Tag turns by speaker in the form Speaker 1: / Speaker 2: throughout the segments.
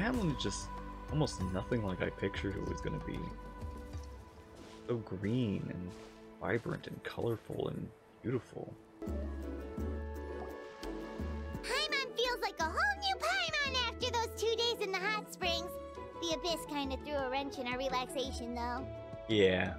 Speaker 1: Natlan is just almost nothing like I pictured it was going to be. So green and vibrant and colorful and beautiful.
Speaker 2: Paimon feels like a whole new Paimon after those 2 days in the hot springs. The Abyss kind of threw a wrench in our relaxation, though.
Speaker 1: Yeah.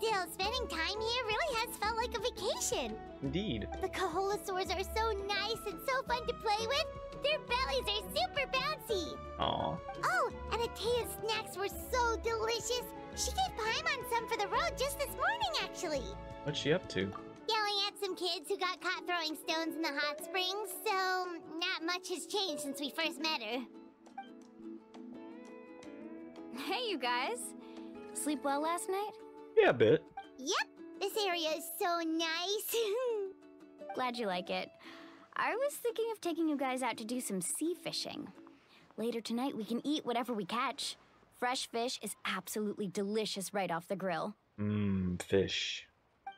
Speaker 2: Still, spending time here really has felt like a vacation.
Speaker 1: Indeed.
Speaker 2: The Kaholasaurs are so nice and so fun to play with. Their bellies are super bouncy.
Speaker 1: Aw.
Speaker 2: Oh, and Atea's snacks were so delicious. She gave Paimon some for the road just this morning, actually.
Speaker 1: What's she up to?
Speaker 2: Yelling at some kids who got caught throwing stones in the hot springs, so not much has changed since we first met her.
Speaker 3: Hey, you guys. Sleep well last night?
Speaker 1: Yeah, a bit.
Speaker 2: Yep, this area is so nice.
Speaker 3: Glad you like it. I was thinking of taking you guys out to do some sea fishing. Later tonight, we can eat whatever we catch. Fresh fish is absolutely delicious right off the grill.
Speaker 1: Mmm, fish.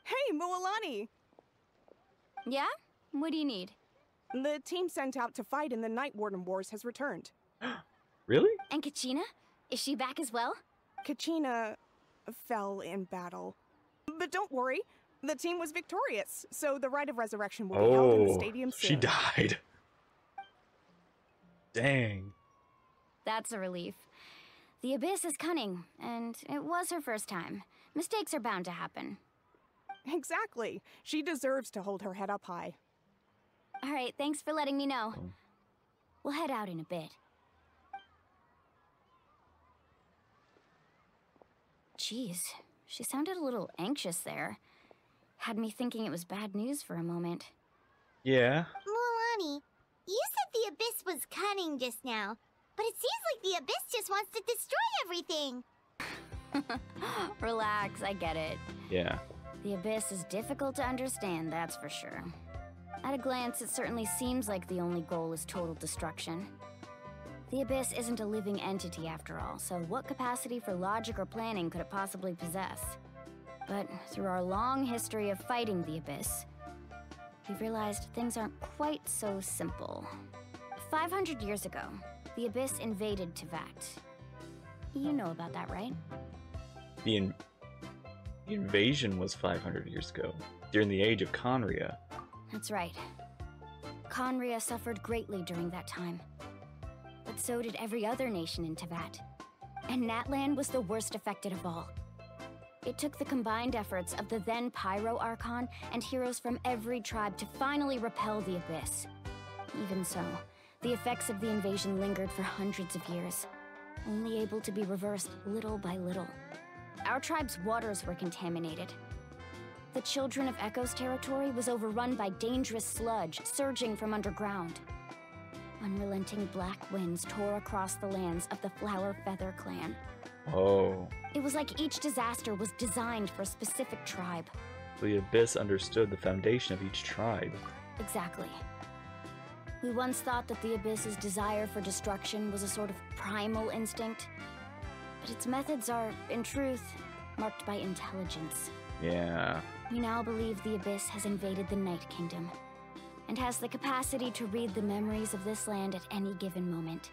Speaker 4: Hey, Mualani!
Speaker 3: Yeah? What do you need?
Speaker 4: The team sent out to fight in the Night Warden Wars has returned.
Speaker 1: Really?
Speaker 3: And Kachina? Is she back as well?
Speaker 4: Kachina fell in battle. But don't worry, the team was victorious, so the rite of resurrection will be held in the stadium soon.
Speaker 1: She died. Dang.
Speaker 3: That's a relief. The Abyss is cunning, and it was her first time. Mistakes are bound to happen.
Speaker 4: Exactly. She deserves to hold her head up high.
Speaker 3: All right, thanks for letting me know. We'll head out in a bit. Jeez, she sounded a little anxious there. Had me thinking it was bad news for a moment.
Speaker 1: Yeah.
Speaker 2: Mualani, you said the Abyss was cunning just now, but it seems like the Abyss just wants to destroy everything.
Speaker 3: Relax, I get it.
Speaker 1: Yeah.
Speaker 3: The Abyss is difficult to understand, that's for sure. At a glance, it certainly seems like the only goal is total destruction. The Abyss isn't a living entity after all, so what capacity for logic or planning could it possibly possess? But through our long history of fighting the Abyss, we've realized things aren't quite so simple. 500 years ago, the Abyss invaded Teyvat. You know about that, right?
Speaker 1: The invasion was 500 years ago, during the age of Conria.
Speaker 3: That's right. Conria suffered greatly during that time. But so did every other nation in Teyvat. And Natlan was the worst affected of all. It took the combined efforts of the then Pyro Archon and heroes from every tribe to finally repel the Abyss. Even so, the effects of the invasion lingered for hundreds of years, only able to be reversed little by little. Our tribe's waters were contaminated. The Children of Echo's territory was overrun by dangerous sludge surging from underground. Unrelenting black winds tore across the lands of the Flower Feather clan.
Speaker 1: Oh.
Speaker 3: It was like each disaster was designed for a specific tribe.
Speaker 1: The Abyss understood the foundation of each tribe.
Speaker 3: Exactly. We once thought that the Abyss's desire for destruction was a sort of primal instinct, but its methods are, in truth, marked by intelligence.
Speaker 1: Yeah.
Speaker 3: We now believe the Abyss has invaded the Night Kingdom, and has the capacity to read the memories of this land at any given moment.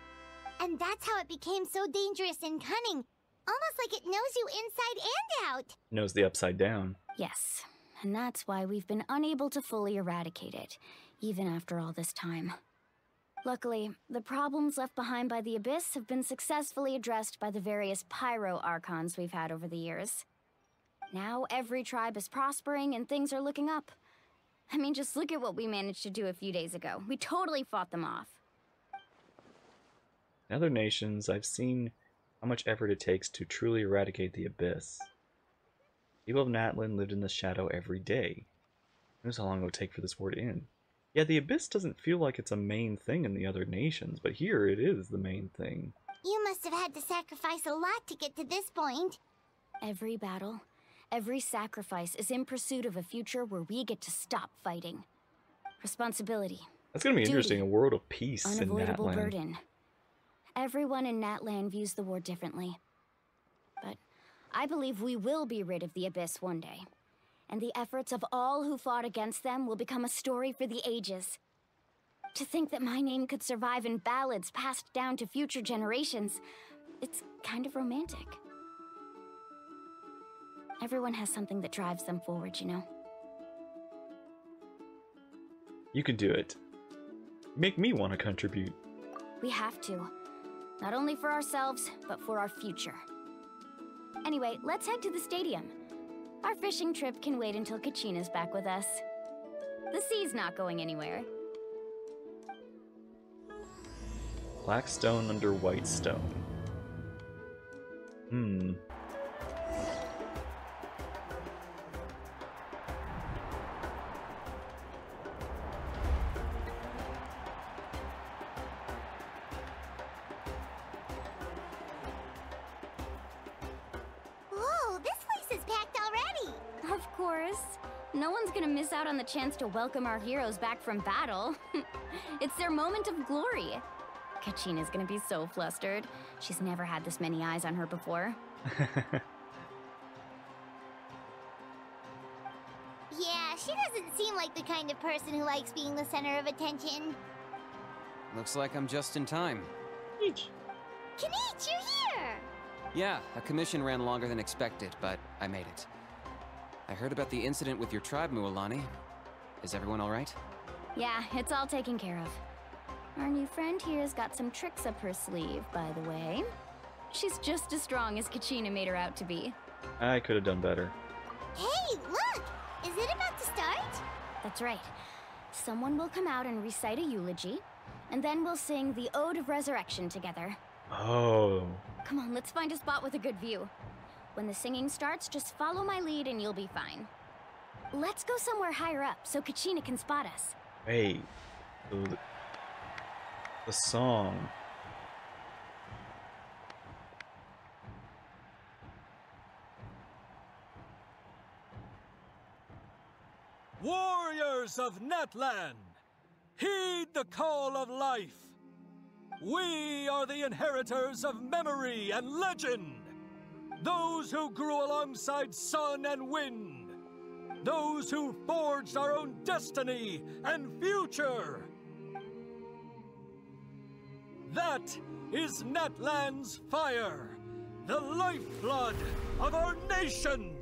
Speaker 2: And that's how it became so dangerous and cunning. Almost like it knows you inside and out.
Speaker 1: Knows the upside down.
Speaker 3: Yes, and that's why we've been unable to fully eradicate it, even after all this time. Luckily, the problems left behind by the Abyss have been successfully addressed by the various Pyro Archons we've had over the years. Now every tribe is prospering and things are looking up. I mean, just look at what we managed to do a few days ago. We totally fought them off.
Speaker 1: In other nations, I've seen how much effort it takes to truly eradicate the Abyss. People of Natlan lived in the shadow every day. Who knows how long it would take for this war to end? Yeah, the Abyss doesn't feel like it's a main thing in the other nations, but here it is the main thing.
Speaker 2: You must have had to sacrifice a lot to get to this point.
Speaker 3: Every battle, every sacrifice is in pursuit of a future where we get to stop fighting. Responsibility.
Speaker 1: That's going to be
Speaker 3: duty,
Speaker 1: interesting, a world of peace in
Speaker 3: unavoidable
Speaker 1: Natlan.
Speaker 3: burden. Everyone in Natlan views the war differently. But I believe we will be rid of the Abyss one day. And the efforts of all who fought against them will become a story for the ages. To think that my name could survive in ballads passed down to future generations, it's kind of romantic. Everyone has something that drives them forward, you know?
Speaker 1: You can do it. Make me want to contribute.
Speaker 3: We have to. Not only for ourselves, but for our future. Anyway, let's head to the stadium. Our fishing trip can wait until Kachina's back with us. The sea's not going anywhere.
Speaker 1: Black stone under white stone.
Speaker 2: Whoa, this place is packed already.
Speaker 3: Of course. No one's gonna miss out on the chance to welcome our heroes back from battle. It's their moment of glory. Kachina's gonna be so flustered. She's never had this many eyes on her before.
Speaker 2: Yeah, she doesn't seem like the kind of person who likes being the center of attention.
Speaker 5: Looks like I'm just in time.
Speaker 2: Kanich, you're here!
Speaker 5: Yeah, a commission ran longer than expected, but I made it. I heard about the incident with your tribe, Mualani. Is everyone all right?
Speaker 3: Yeah, it's all taken care of. Our new friend here's got some tricks up her sleeve, by the way. She's just as strong as Kachina made her out to be.
Speaker 1: I could have done better.
Speaker 2: Hey, look! Is it about to start?
Speaker 3: That's right. Someone will come out and recite a eulogy, and then we'll sing the Ode of Resurrection together.
Speaker 1: Oh.
Speaker 3: Come on, let's find a spot with a good view. When the singing starts, just follow my lead and you'll be fine. Let's go somewhere higher up so Kachina can spot us.
Speaker 1: Wait. The song.
Speaker 6: Warriors of Natlan, heed the call of life. We are the inheritors of memory and legend. Those who grew alongside sun and wind. Those who forged our own destiny and future. That is Natlan's fire, the lifeblood of our nation.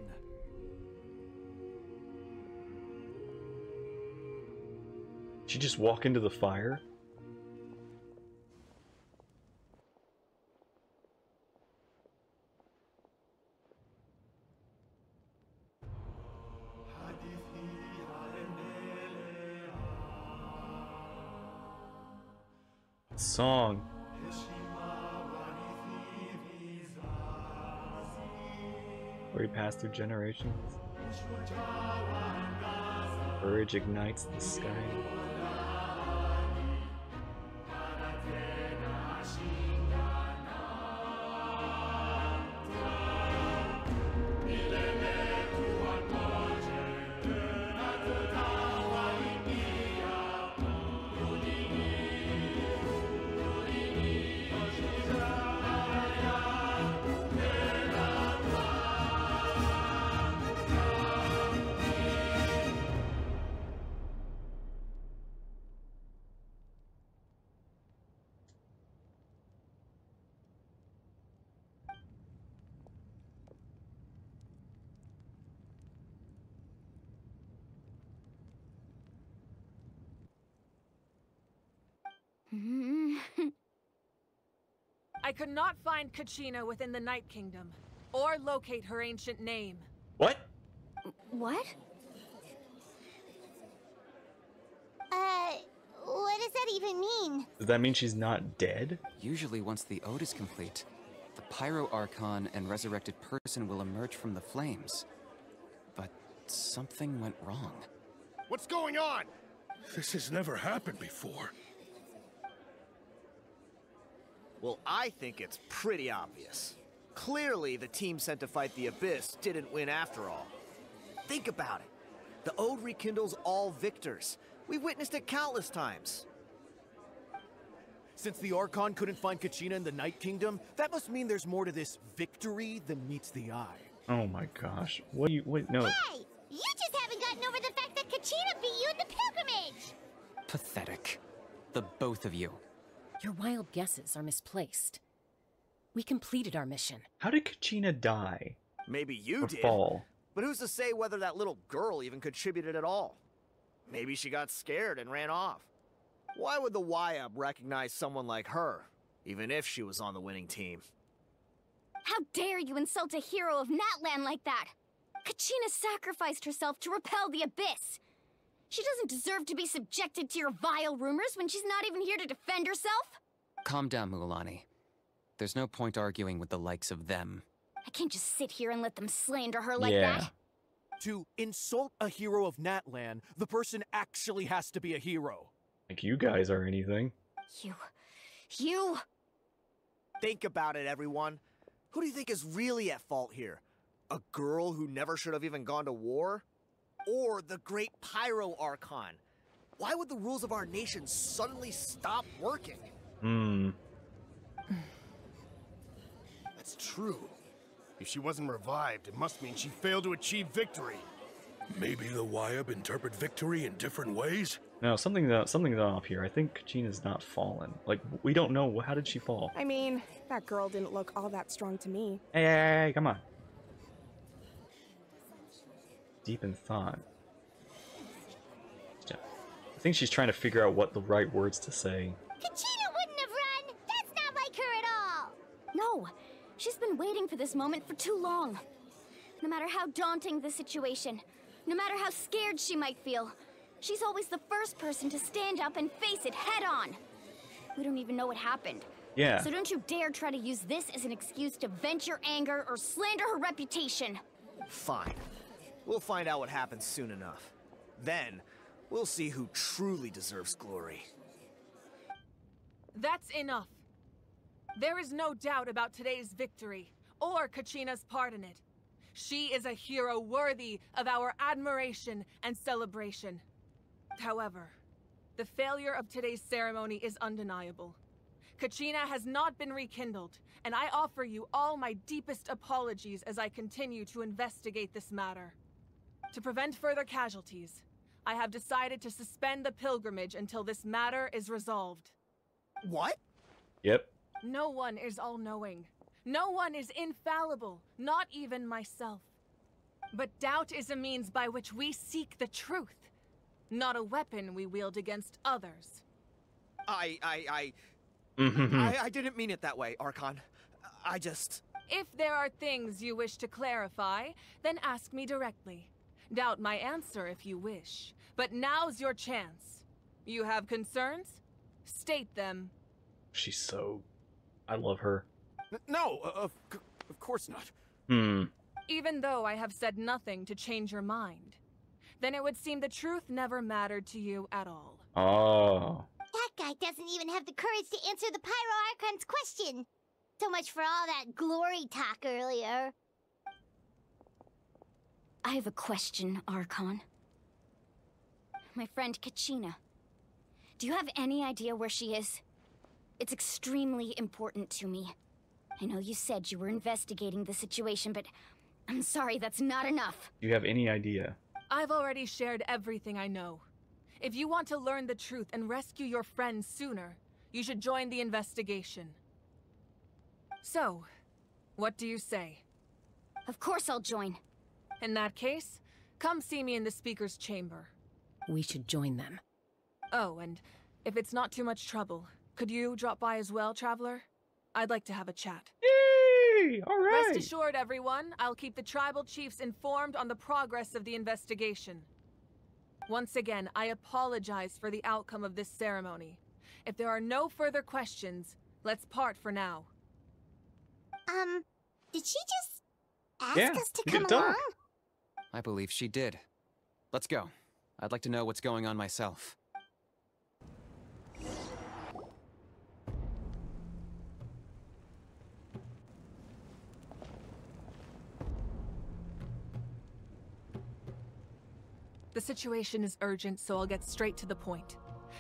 Speaker 1: She just walk into the fire? Song. Where he passed through generations. Courage ignites the sky.
Speaker 7: I could not find Kachina within the Night Kingdom, or locate her ancient name.
Speaker 1: What?
Speaker 3: What?
Speaker 2: What does that even mean?
Speaker 1: Does that mean she's not dead?
Speaker 5: Usually once the ode is complete, the Pyro Archon and resurrected person will emerge from the flames. But something went wrong.
Speaker 8: What's going on? This has never happened before.
Speaker 9: Well, I think it's pretty obvious. Clearly, the team sent to fight the Abyss didn't win after all. Think about it. The Ode rekindles all victors. We've witnessed it countless times.
Speaker 10: Since the Archon couldn't find Kachina in the Night Kingdom, that must mean there's more to this victory than meets the eye.
Speaker 1: Oh my gosh. What do you, wait, no.
Speaker 2: Hey! You just haven't gotten over the fact that Kachina beat you in the pilgrimage!
Speaker 5: Pathetic. The both of you.
Speaker 11: Your wild guesses are misplaced. We completed our mission.
Speaker 1: How did Kachina die?
Speaker 9: Maybe you
Speaker 1: Or
Speaker 9: did.
Speaker 1: fall?
Speaker 9: But who's to say whether that little girl even contributed at all? Maybe she got scared and ran off. Why would the YUB recognize someone like her, even if she was on the winning team?
Speaker 3: How dare you insult a hero of Natlan like that? Kachina sacrificed herself to repel the Abyss. She doesn't deserve to be subjected to your vile rumors when she's not even here to defend herself.
Speaker 5: Calm down, Mualani. There's no point arguing with the likes of them.
Speaker 3: I can't just sit here and let them slander her like
Speaker 1: Yeah.
Speaker 3: that.
Speaker 10: To insult a hero of Natlan, the person actually has to be a hero.
Speaker 1: Like you guys are anything.
Speaker 3: You...
Speaker 9: Think about it, everyone. Who do you think is really at fault here? A girl who never should have even gone to war? Or the great Pyro Archon? Why would the rules of our nation suddenly stop working?
Speaker 8: That's true. If she wasn't revived, it must mean she failed to achieve victory. Maybe the YUB interpret victory in different ways?
Speaker 1: No, something's off here. I think Kachina's not fallen. Like, we don't know. How did she fall?
Speaker 4: I mean, that girl didn't look all that strong to me.
Speaker 1: Hey, come on. Deep in thought. I think she's trying to figure out what the right words to say.
Speaker 2: Kachina wouldn't have run! That's not like her at all!
Speaker 3: No, she's been waiting for this moment for too long. No matter how daunting the situation, no matter how scared she might feel, she's always the first person to stand up and face it head on. We don't even know what happened.
Speaker 1: Yeah.
Speaker 3: So don't you dare try to use this as an excuse to vent your anger or slander her reputation.
Speaker 9: Fine. We'll find out what happens soon enough. Then, we'll see who truly deserves glory.
Speaker 7: That's enough. There is no doubt about today's victory, or Kachina's part in it. She is a hero worthy of our admiration and celebration. However, the failure of today's ceremony is undeniable. Kachina has not been rekindled, and I offer you all my deepest apologies as I continue to investigate this matter. To prevent further casualties, I have decided to suspend the pilgrimage until this matter is resolved.
Speaker 9: What?
Speaker 1: Yep.
Speaker 7: No one is all-knowing. No one is infallible, not even myself. But doubt is a means by which we seek the truth, not a weapon we wield against others.
Speaker 9: I didn't mean it that way, Archon. I just...
Speaker 7: If there are things you wish to clarify, then ask me directly. Doubt my answer if you wish. But now's your chance. You have concerns? State them.
Speaker 1: She's so... I love her.
Speaker 10: No, of course not.
Speaker 7: Even though I have said nothing to change your mind, then it would seem the truth never mattered to you at all.
Speaker 1: Oh.
Speaker 2: That guy doesn't even have the courage to answer the Pyro Archon's question. So much for all that glory talk earlier.
Speaker 3: I have a question, Archon. My friend Kachina. Do you have any idea where she is? It's extremely important to me. I know you said you were investigating the situation, but I'm sorry, that's not enough.
Speaker 1: Do you have any idea?
Speaker 7: I've already shared everything I know. If you want to learn the truth and rescue your friends sooner, you should join the investigation. So, what do you say?
Speaker 3: Of course I'll join.
Speaker 7: In that case, come see me in the speaker's chamber.
Speaker 11: We should join them.
Speaker 7: Oh, and if it's not too much trouble, could you drop by as well, Traveler? I'd like to have a chat.
Speaker 1: Yay! All right!
Speaker 7: Rest assured, everyone, I'll keep the tribal chiefs informed on the progress of the investigation. Once again, I apologize for the outcome of this ceremony. If there are no further questions, let's part for now.
Speaker 2: Did she just ask us to come along?
Speaker 5: I believe she did. Let's go. I'd like to know what's going on myself.
Speaker 7: The situation is urgent, so I'll get straight to the point.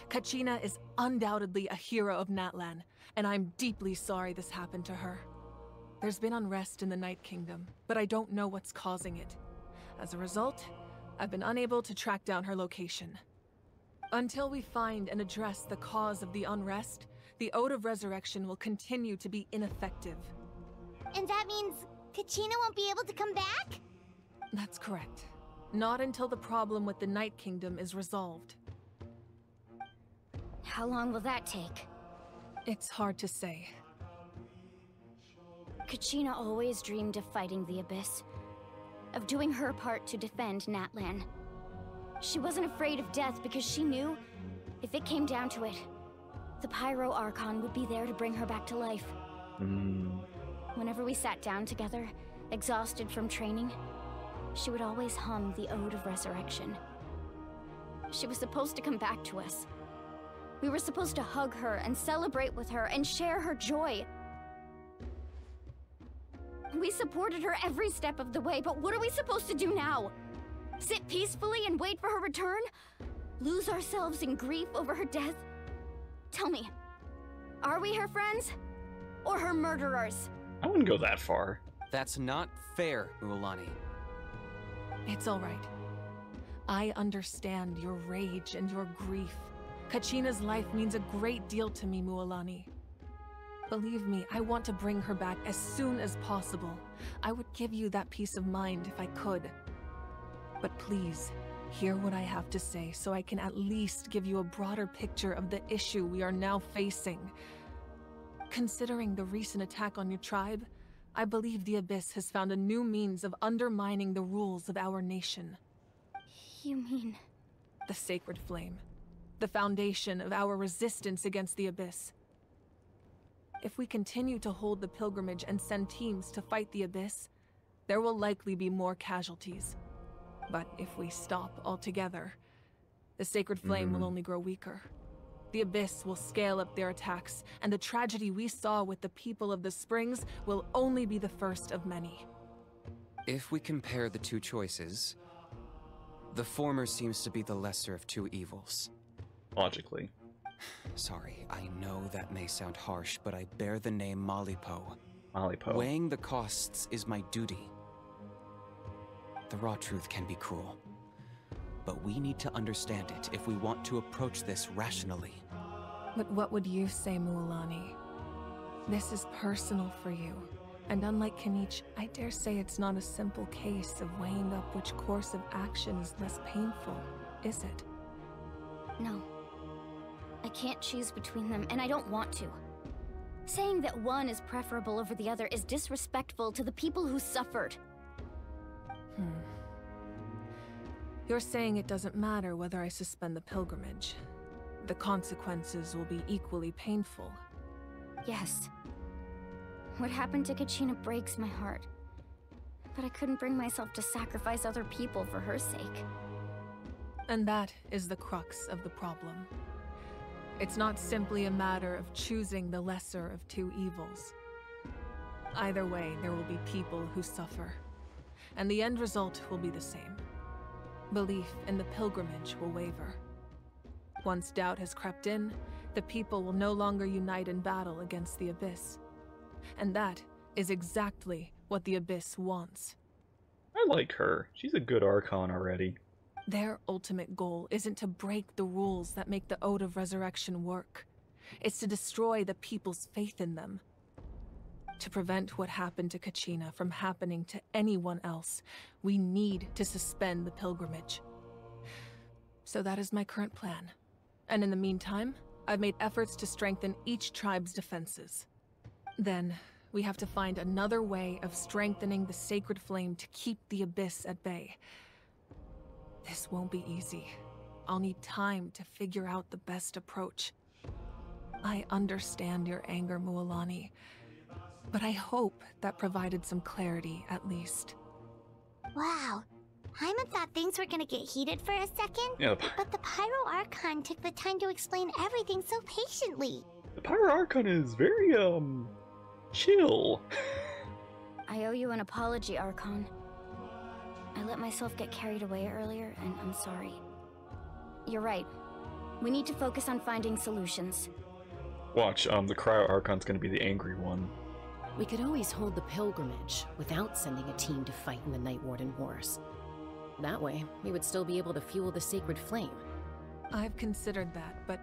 Speaker 7: Kachina is undoubtedly a hero of Natlan, and I'm deeply sorry this happened to her. There's been unrest in the Night Kingdom, but I don't know what's causing it. As a result, I've been unable to track down her location. Until we find and address the cause of the unrest, the Ode of Resurrection will continue to be ineffective.
Speaker 2: And that means Kachina won't be able to come back?
Speaker 7: That's correct. Not until the problem with the Night Kingdom is resolved.
Speaker 3: How long will that take?
Speaker 7: It's hard to say.
Speaker 3: Kachina always dreamed of fighting the Abyss, of doing her part to defend Natlan. She wasn't afraid of death because she knew, if it came down to it, the Pyro Archon would be there to bring her back to life. Whenever we sat down together, exhausted from training, she would always hum the Ode of Resurrection. She was supposed to come back to us. We were supposed to hug her and celebrate with her and share her joy. We supported her every step of the way, but what are we supposed to do now? Sit peacefully and wait for her return? Lose ourselves in grief over her death? Tell me, are we her friends? Or her murderers?
Speaker 1: I wouldn't go that far.
Speaker 5: That's not fair, Mualani.
Speaker 7: It's all right. I understand your rage and your grief. Kachina's life means a great deal to me, Mualani. Believe me, I want to bring her back as soon as possible. I would give you that peace of mind if I could. But please, hear what I have to say so I can at least give you a broader picture of the issue we are now facing. Considering the recent attack on your tribe, I believe the Abyss has found a new means of undermining the rules of our nation.
Speaker 3: You mean?
Speaker 7: The Sacred Flame. The foundation of our resistance against the Abyss. If we continue to hold the pilgrimage and send teams to fight the Abyss, there will likely be more casualties. But if we stop altogether, the Sacred Flame will only grow weaker. The Abyss will scale up their attacks, and the tragedy we saw with the people of the Springs will only be the first of many.
Speaker 5: If we compare the two choices, the former seems to be the lesser of two evils.
Speaker 1: Logically.
Speaker 5: Sorry, I know that may sound harsh, but I bear the name Malipo.
Speaker 1: Malipo.
Speaker 5: Weighing the costs is my duty. The raw truth can be cruel, but we need to understand it if we want to approach this rationally.
Speaker 7: But what would you say, Mualani? This is personal for you, and unlike Kenichi, I dare say it's not a simple case of weighing up which course of action is less painful, is it?
Speaker 3: No. I can't choose between them, and I don't want to. Saying that one is preferable over the other is disrespectful to the people who suffered.
Speaker 7: You're saying it doesn't matter whether I suspend the pilgrimage. The consequences will be equally painful.
Speaker 3: Yes. What happened to Kachina breaks my heart. But I couldn't bring myself to sacrifice other people for her sake.
Speaker 7: And that is the crux of the problem. It's not simply a matter of choosing the lesser of two evils. Either way, there will be people who suffer. And the end result will be the same. Belief in the pilgrimage will waver. Once doubt has crept in, the people will no longer unite in battle against the Abyss. And that is exactly what the Abyss wants.
Speaker 1: I like her. She's a good Archon already.
Speaker 7: Their ultimate goal isn't to break the rules that make the Ode of Resurrection work. It's to destroy the people's faith in them. To prevent what happened to Kachina from happening to anyone else, we need to suspend the pilgrimage. So that is my current plan. And in the meantime, I've made efforts to strengthen each tribe's defenses. Then, we have to find another way of strengthening the Sacred Flame to keep the Abyss at bay. This won't be easy. I'll need time to figure out the best approach. I understand your anger, Mualani, but I hope that provided some clarity, at least.
Speaker 2: Wow. Paimon thought things were gonna get heated for a second.
Speaker 1: Yep.
Speaker 2: But the Pyro Archon took the time to explain everything so patiently.
Speaker 1: The Pyro Archon is very, chill.
Speaker 3: I owe you an apology, Archon. I let myself get carried away earlier, and I'm sorry. You're right. We need to focus on finding solutions.
Speaker 1: Watch, the Cryo Archon's gonna be the angry one.
Speaker 11: We could always hold the pilgrimage without sending a team to fight in the Night Warden Wars. That way, we would still be able to fuel the Sacred Flame.
Speaker 7: I've considered that, but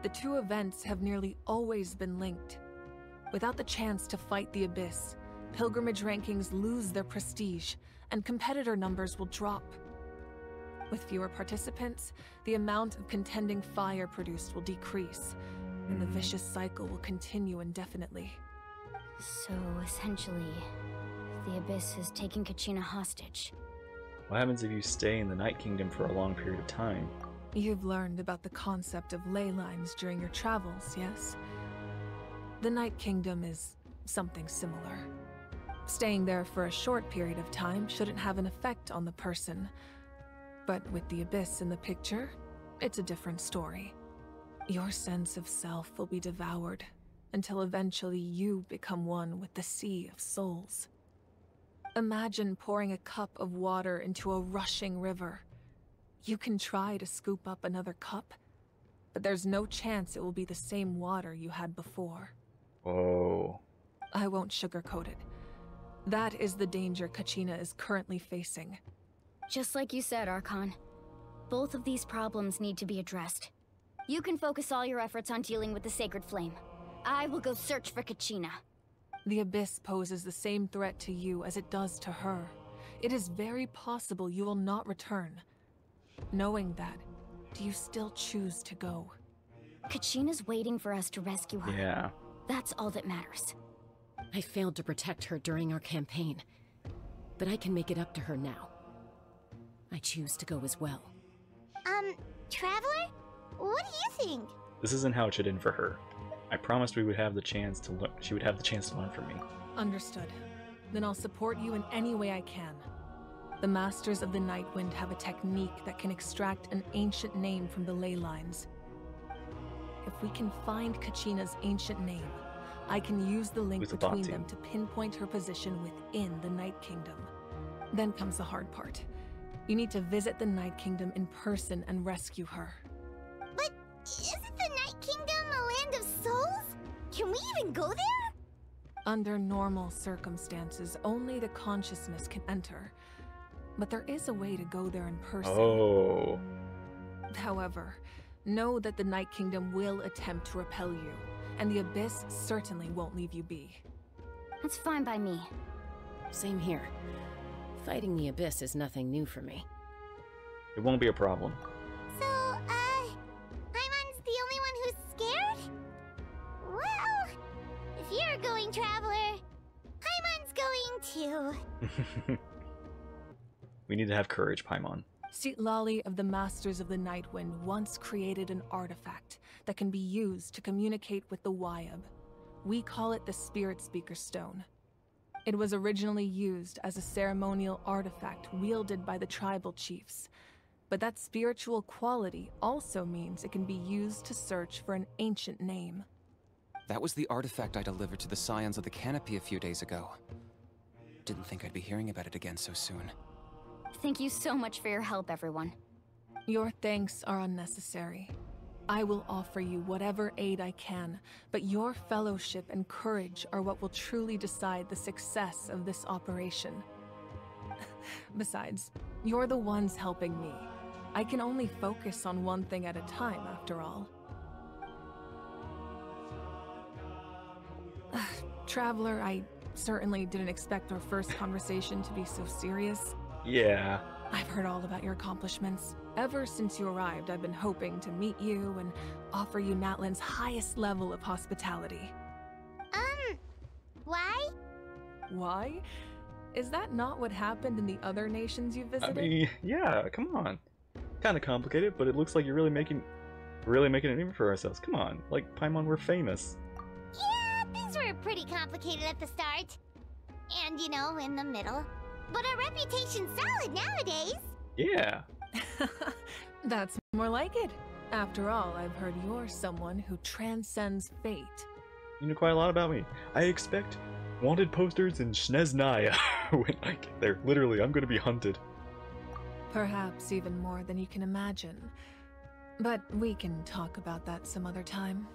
Speaker 7: the two events have nearly always been linked. Without the chance to fight the Abyss, pilgrimage rankings lose their prestige, and competitor numbers will drop. With fewer participants, the amount of contending fire produced will decrease, and the vicious cycle will continue indefinitely.
Speaker 3: So, essentially, the Abyss is taking Kachina hostage.
Speaker 1: What happens if you stay in the Night Kingdom for a long period of time?
Speaker 7: You've learned about the concept of ley lines during your travels, yes? The Night Kingdom is something similar. Staying there for a short period of time shouldn't have an effect on the person. But with the Abyss in the picture, it's a different story. Your sense of self will be devoured until eventually you become one with the Sea of Souls. Imagine pouring a cup of water into a rushing river. You can try to scoop up another cup, but there's no chance it will be the same water you had before.
Speaker 1: Oh.
Speaker 7: I won't sugarcoat it. That is the danger Kachina is currently facing.
Speaker 3: Just like you said, Archon. Both of these problems need to be addressed. You can focus all your efforts on dealing with the Sacred Flame. I will go search for Kachina.
Speaker 7: The Abyss poses the same threat to you as it does to her. It is very possible you will not return. Knowing that, do you still choose to go?
Speaker 3: Kachina's waiting for us to rescue her.
Speaker 1: Yeah.
Speaker 3: That's all that matters.
Speaker 11: I failed to protect her during our campaign, but I can make it up to her now. I choose to go as well.
Speaker 2: Traveler? What do you think?
Speaker 1: This isn't how it should end for her. I promised we would have the chance to learn. She would have the chance to learn from me.
Speaker 7: Understood. Then I'll support you in any way I can. The Masters of the Nightwind have a technique that can extract an ancient name from the ley lines. If we can find Kachina's ancient name, I can use the link between them to pinpoint her position within the Night Kingdom. Then comes the hard part. You need to visit the Night Kingdom in person and rescue her.
Speaker 2: But isn't the Night Kingdom a land of souls? Can we even go there?
Speaker 7: Under normal circumstances, only the consciousness can enter. But there is a way to go there in person.
Speaker 1: Oh.
Speaker 7: However, know that the Night Kingdom will attempt to repel you, and the Abyss certainly won't leave you be.
Speaker 3: That's fine by me.
Speaker 11: Same here. Fighting the Abyss is nothing new for me.
Speaker 1: It won't be a problem.
Speaker 2: So, Paimon's the only one who's scared? Well, if you're going, Traveler, Paimon's going too.
Speaker 1: We need to have courage, Paimon.
Speaker 7: Citlali of the Masters of the Nightwind once created an artifact that can be used to communicate with the Wyab. We call it the Spirit Speaker Stone. It was originally used as a ceremonial artifact wielded by the tribal chiefs, but that spiritual quality also means it can be used to search for an ancient name.
Speaker 5: That was the artifact I delivered to the Scions of the Canopy a few days ago. Didn't think I'd be hearing about it again so soon.
Speaker 3: Thank you so much for your help, everyone.
Speaker 7: Your thanks are unnecessary. I will offer you whatever aid I can, but your fellowship and courage are what will truly decide the success of this operation. Besides, you're the ones helping me. I can only focus on one thing at a time, after all. Traveler, I certainly didn't expect our first conversation to be so serious.
Speaker 1: Yeah.
Speaker 7: I've heard all about your accomplishments. Ever since you arrived, I've been hoping to meet you and offer you Natlan's highest level of hospitality.
Speaker 2: Why?
Speaker 7: Why? Is that not what happened in the other nations you visited?
Speaker 1: I mean, yeah, come on. Kind of complicated, but it looks like you're really making a name for ourselves. Come on, like Paimon, we're famous.
Speaker 2: Yeah, things were pretty complicated at the start. And, you know, in the middle. But our reputation's solid nowadays.
Speaker 1: Yeah.
Speaker 7: That's more like it. After all, I've heard you're someone who transcends fate.
Speaker 1: You know quite a lot about me. I expect wanted posters in Snezhnaya when I get there. Literally, I'm gonna be hunted.
Speaker 7: Perhaps even more than you can imagine. But we can talk about that some other time.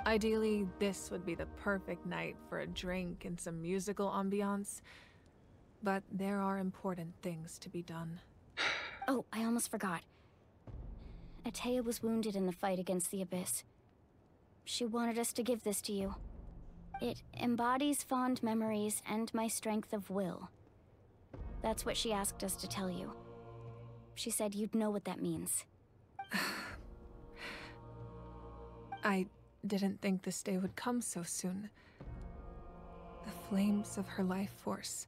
Speaker 7: Ideally, this would be the perfect night for a drink and some musical ambiance. But there are important things to be done.
Speaker 3: Oh, I almost forgot. Atea was wounded in the fight against the Abyss. She wanted us to give this to you. It embodies fond memories and my strength of will. That's what she asked us to tell you. She said you'd know what that means.
Speaker 7: I didn't think this day would come so soon. The flames of her life force.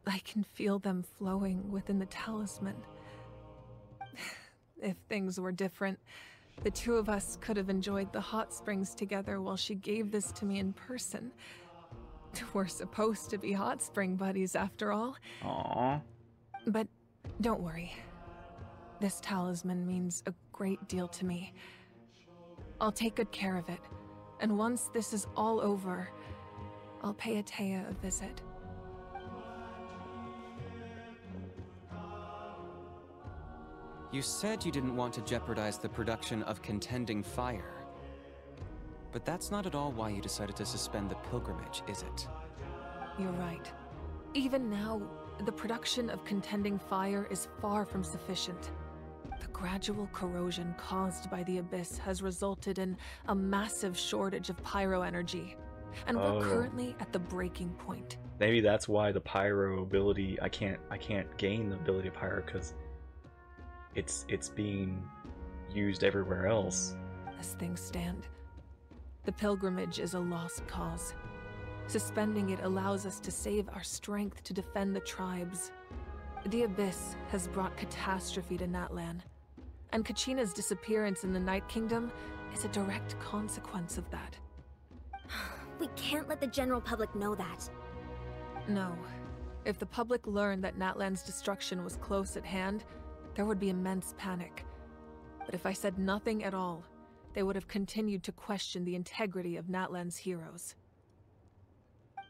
Speaker 7: I can feel them flowing within the talisman. If things were different, the two of us could have enjoyed the hot springs together while she gave this to me in person. We're supposed to be hot spring buddies after all.
Speaker 1: Aww.
Speaker 7: But don't worry. This talisman means a great deal to me. I'll take good care of it. And once this is all over, I'll pay Atea a visit.
Speaker 5: You said you didn't want to jeopardize the production of Contending Fire. But that's not at all why you decided to suspend the pilgrimage, is it?
Speaker 7: You're right. Even now, the production of Contending Fire is far from sufficient. The gradual corrosion caused by the Abyss has resulted in a massive shortage of pyro energy. And we're currently at the breaking point.
Speaker 1: Maybe that's why the pyro ability, I can't gain the ability of pyro because it's being used everywhere else.
Speaker 7: As things stand, the pilgrimage is a lost cause. Suspending it allows us to save our strength to defend the tribes. The Abyss has brought catastrophe to Natlan, and Kachina's disappearance in the Night Kingdom is a direct consequence of that.
Speaker 12: We can't let the general public know that.
Speaker 7: No. If the public learned that Natlan's destruction was close at hand, there would be immense panic. But if I said nothing at all, they would have continued to question the integrity of Natlan's heroes.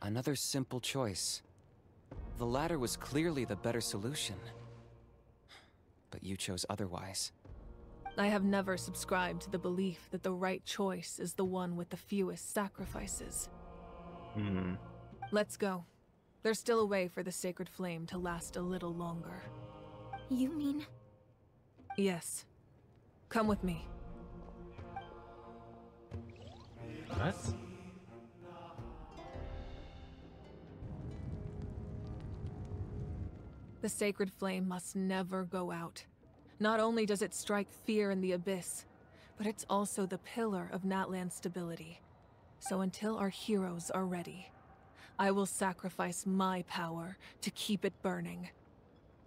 Speaker 5: Another simple choice. The latter was clearly the better solution. But you chose otherwise.
Speaker 7: I have never subscribed to the belief that the right choice is the one with the fewest sacrifices. Let's go. There's still a way for the sacred flame to last a little longer.
Speaker 12: You mean?
Speaker 7: Yes. Come with me.
Speaker 1: What?
Speaker 7: The sacred flame must never go out. Not only does it strike fear in the Abyss, but it's also the pillar of Natlan's stability. So until our heroes are ready, I will sacrifice my power to keep it burning.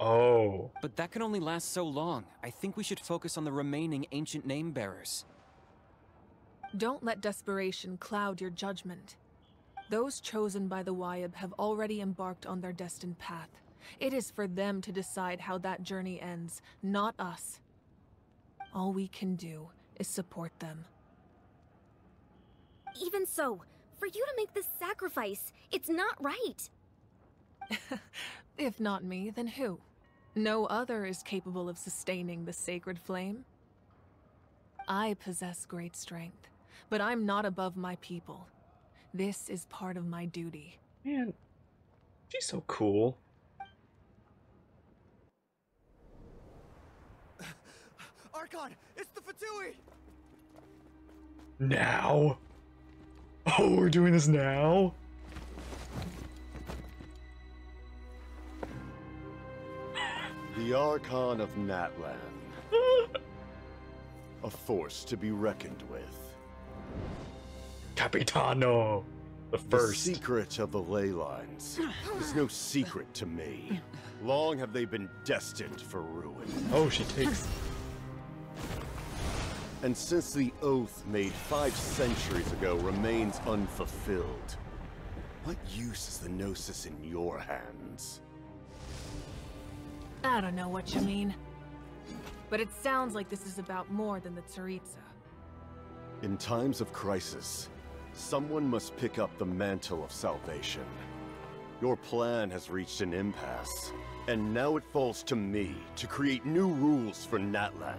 Speaker 1: Oh.
Speaker 5: But that can only last so long. I think we should focus on the remaining ancient name bearers.
Speaker 7: Don't let desperation cloud your judgment. Those chosen by the Wayab have already embarked on their destined path. It is for them to decide how that journey ends, not us. All we can do is support them.
Speaker 12: Even so, for you to make this sacrifice, it's not right.
Speaker 7: If not me, then who? No other is capable of sustaining the sacred flame. I possess great strength, but I'm not above my people. This is part of my duty.
Speaker 1: Man, she's so cool.
Speaker 10: Archon, it's the Fatui!
Speaker 1: Now? Oh, we're doing this now?
Speaker 8: The Archon of Natlan. A force to be reckoned with.
Speaker 1: Capitano! The first.
Speaker 8: The secret of the ley lines is no secret to me. Long have they been destined for ruin.
Speaker 1: Oh, she takes...
Speaker 8: And since the oath made 5 centuries ago remains unfulfilled, what use is the Gnosis in your hands?
Speaker 7: I don't know what you mean. But it sounds like this is about more than the Tsaritsa.
Speaker 8: In times of crisis, someone must pick up the mantle of salvation. Your plan has reached an impasse, and now it falls to me to create new rules for Natlan.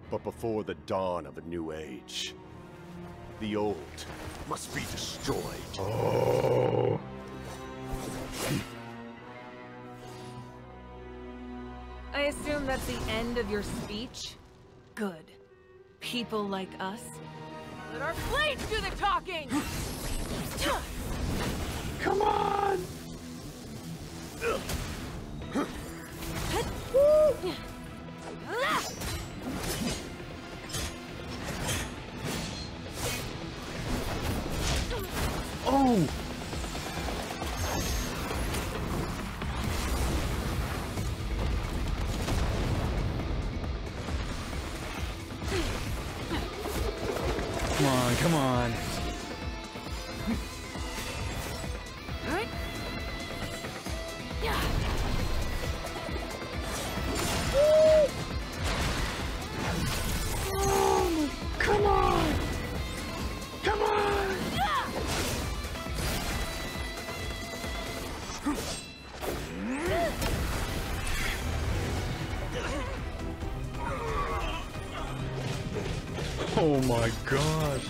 Speaker 8: But before the dawn of a new age, the old must be destroyed.
Speaker 1: Oh.
Speaker 7: I assume that's the end of your speech? Good. People like us. Let our blades do the talking!
Speaker 1: Come on! Oh! Come on, come on. Oh, come on! Come on! Oh my gosh.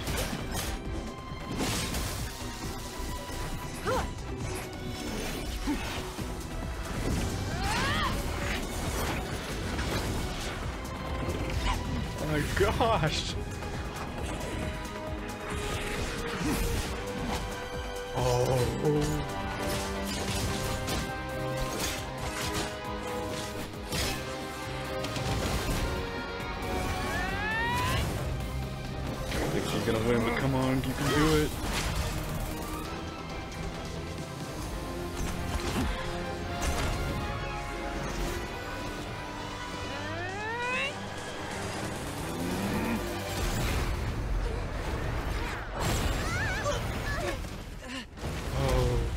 Speaker 1: Oh my gosh. Oh. I think she's gonna win, but come on, you can do it.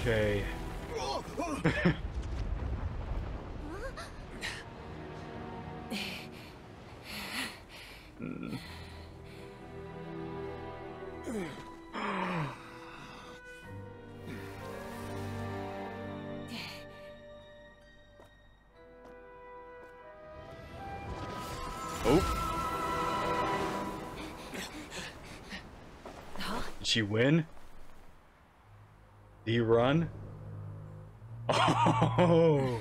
Speaker 1: Okay. Oh. Did she win? Did he run? Oh.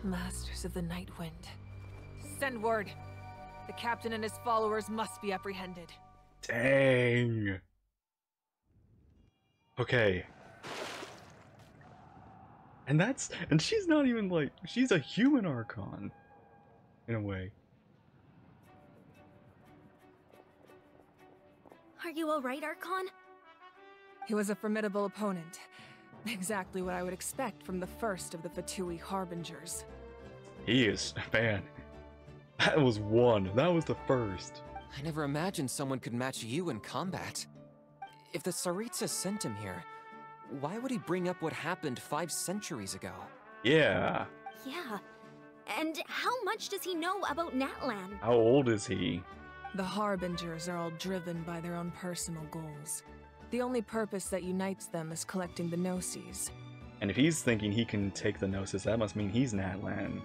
Speaker 7: Masters of the Night Wind. Send word. The captain and his followers must be apprehended.
Speaker 1: Dang. Okay. And she's not even like, she's a human Archon. In a way.
Speaker 12: Are you alright, Archon?
Speaker 7: He was a formidable opponent. Exactly what I would expect from the first of the Fatui Harbingers.
Speaker 1: He is, man. That was one. That was the first.
Speaker 5: I never imagined someone could match you in combat. If the Tsaritsa sent him here, why would he bring up what happened 5 centuries ago?
Speaker 1: Yeah.
Speaker 12: Yeah. And how much does he know about Natlan?
Speaker 1: How old is he?
Speaker 7: The Harbingers are all driven by their own personal goals. The only purpose that unites them is collecting the Gnosis.
Speaker 1: And if he's thinking he can take the Gnosis, that must mean he's Natlan.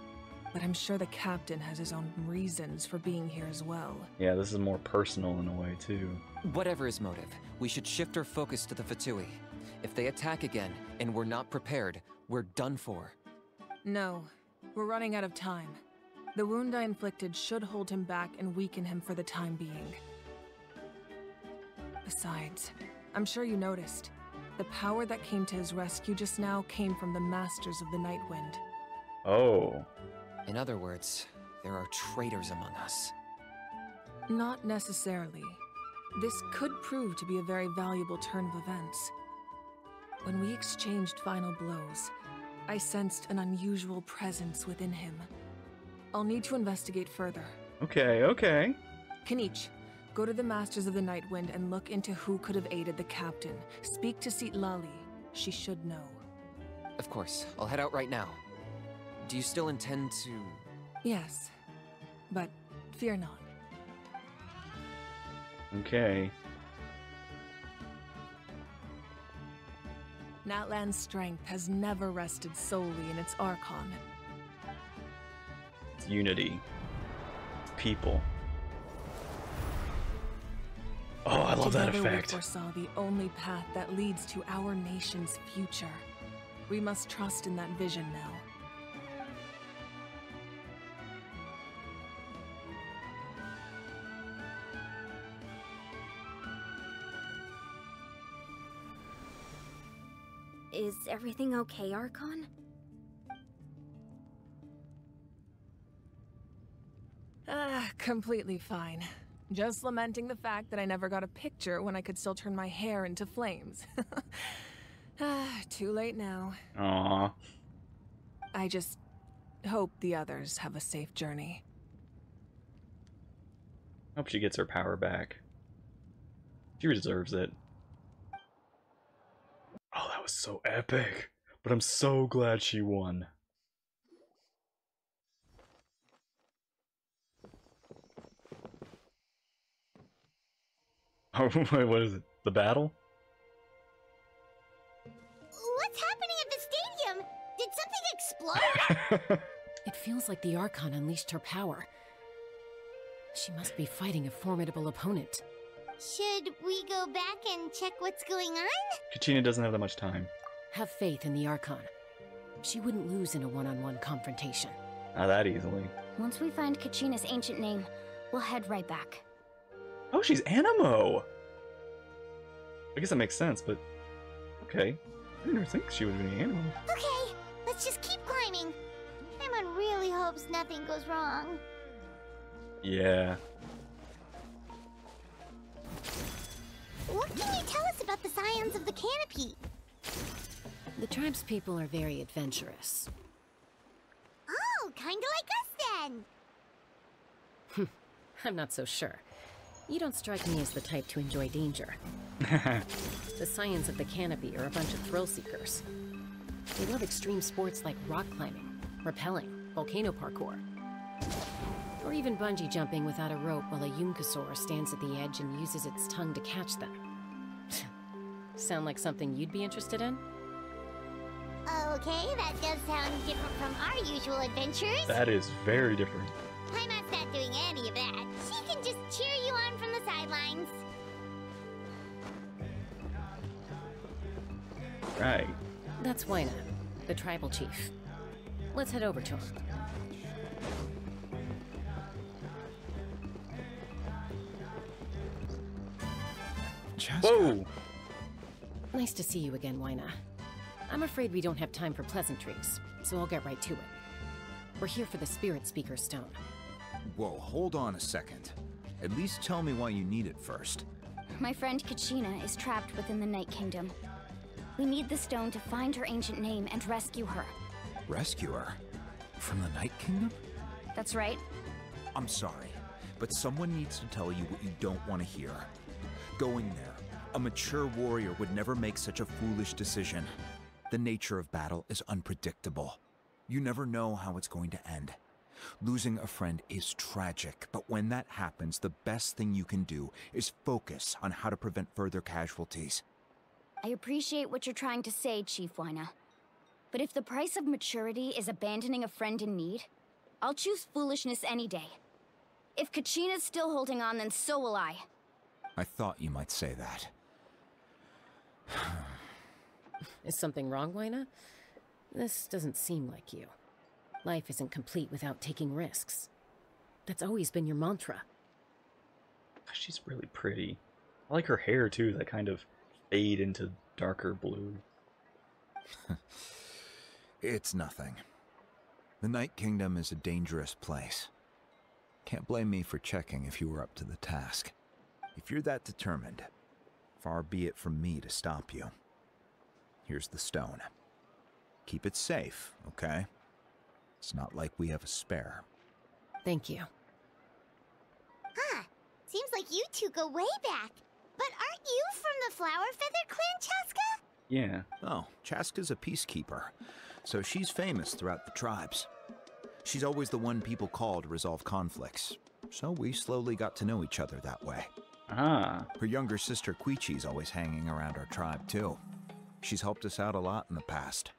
Speaker 7: But I'm sure the captain has his own reasons for being here as well.
Speaker 1: Yeah, this is more personal in a way, too.
Speaker 5: Whatever his motive, we should shift our focus to the Fatui. If they attack again, and we're not prepared, we're done for.
Speaker 7: No, we're running out of time. The wound I inflicted should hold him back and weaken him for the time being. Besides, I'm sure you noticed, the power that came to his rescue just now came from the Masters of the Night Wind.
Speaker 1: Oh.
Speaker 5: In other words, there are traitors among us.
Speaker 7: Not necessarily. This could prove to be a very valuable turn of events. When we exchanged final blows, I sensed an unusual presence within him. I'll need to investigate further.
Speaker 1: Okay.
Speaker 7: Kanich, go to the Masters of the Night Wind and look into who could have aided the captain. Speak to Citlali. She should know.
Speaker 5: Of course, I'll head out right now. Do you still intend to...
Speaker 7: Yes, but fear not.
Speaker 1: Okay.
Speaker 7: Natlan's strength has never rested solely in its Archon.
Speaker 1: It's unity. People. Oh, I love that
Speaker 7: Together
Speaker 1: effect.
Speaker 7: we foresaw the only path that leads to our nation's future. We must trust in that vision now.
Speaker 12: Is everything okay, Archon?
Speaker 7: Completely fine. Just lamenting the fact that I never got a picture when I could still turn my hair into flames. Too late now.
Speaker 1: Aww.
Speaker 7: I just hope the others have a safe journey.
Speaker 1: Hope she gets her power back. She deserves it. Oh, that was so epic. But I'm so glad she won. Oh, wait, what is it? The battle?
Speaker 2: What's happening at the stadium? Did something explode?
Speaker 11: It feels like the Archon unleashed her power. She must be fighting a formidable opponent.
Speaker 2: Should we go back and check what's going on?
Speaker 1: Kachina doesn't have that much time.
Speaker 11: Have faith in the Archon. She wouldn't lose in a one-on-one confrontation.
Speaker 1: Not that easily.
Speaker 3: Once we find Kachina's ancient name, we'll head right back.
Speaker 1: Oh, she's Animo! I guess that makes sense, but... Okay. I didn't think she would be Animo.
Speaker 2: Okay, let's just keep climbing. Paimon really hopes nothing goes wrong.
Speaker 1: Yeah.
Speaker 2: What can you tell us about the scions of the canopy?
Speaker 11: The tribespeople are very adventurous.
Speaker 2: Oh, kinda like us then.
Speaker 11: I'm not so sure. You don't strike me as the type to enjoy danger. The scions of the canopy are a bunch of thrill-seekers. They love extreme sports like rock climbing, rappelling, volcano parkour, or even bungee jumping without a rope while a Yunkasaur stands at the edge and uses its tongue to catch them. Sound like something you'd be interested in?
Speaker 2: Okay, that does sound different from our usual adventures.
Speaker 1: That is very different.
Speaker 2: Paimon's not doing any of that. She can just cheer you on from the sidelines.
Speaker 1: Right.
Speaker 11: That's Wyna, the tribal chief. Let's head over to him.
Speaker 1: Whoa!
Speaker 11: Nice to see you again, Wyna. I'm afraid we don't have time for pleasantries, so I'll get right to it. We're here for the Spirit Speaker Stone.
Speaker 13: Whoa, hold on a second. At least tell me why you need it first.
Speaker 3: My friend Kachina is trapped within the Night Kingdom. We need the stone to find her ancient name and rescue her.
Speaker 13: Rescue her? From the Night Kingdom?
Speaker 3: That's right.
Speaker 13: I'm sorry, but someone needs to tell you what you don't want to hear. Going there, a mature warrior would never make such a foolish decision. The nature of battle is unpredictable. You never know how it's going to end. Losing a friend is tragic, but when that happens, the best thing you can do is focus on how to prevent further casualties.
Speaker 3: I appreciate what you're trying to say, Chief Wyna. But if the price of maturity is abandoning a friend in need, I'll choose foolishness any day. If Kachina's still holding on, then so will I.
Speaker 13: I thought you might say that.
Speaker 11: Is something wrong, Wyna? This doesn't seem like you. Life isn't complete without taking risks. That's always been your mantra.
Speaker 1: She's really pretty. I like her hair, too, that kind of fade into darker blue.
Speaker 13: It's nothing. The Night Kingdom is a dangerous place. Can't blame me for checking if you were up to the task. If you're that determined, far be it from me to stop you. Here's the stone. Keep it safe, okay? It's not like we have a spare.
Speaker 11: Thank you.
Speaker 2: Huh. Seems like you two go way back. But aren't you from the Flower Feather Clan, Chaska?
Speaker 1: Yeah.
Speaker 13: Oh, Chaska's a peacekeeper, so she's famous throughout the tribes. She's always the one people call to resolve conflicts, so we slowly got to know each other that way.
Speaker 1: Ah.
Speaker 13: Her younger sister Quichi's always hanging around our tribe, too. She's helped us out a lot in the past.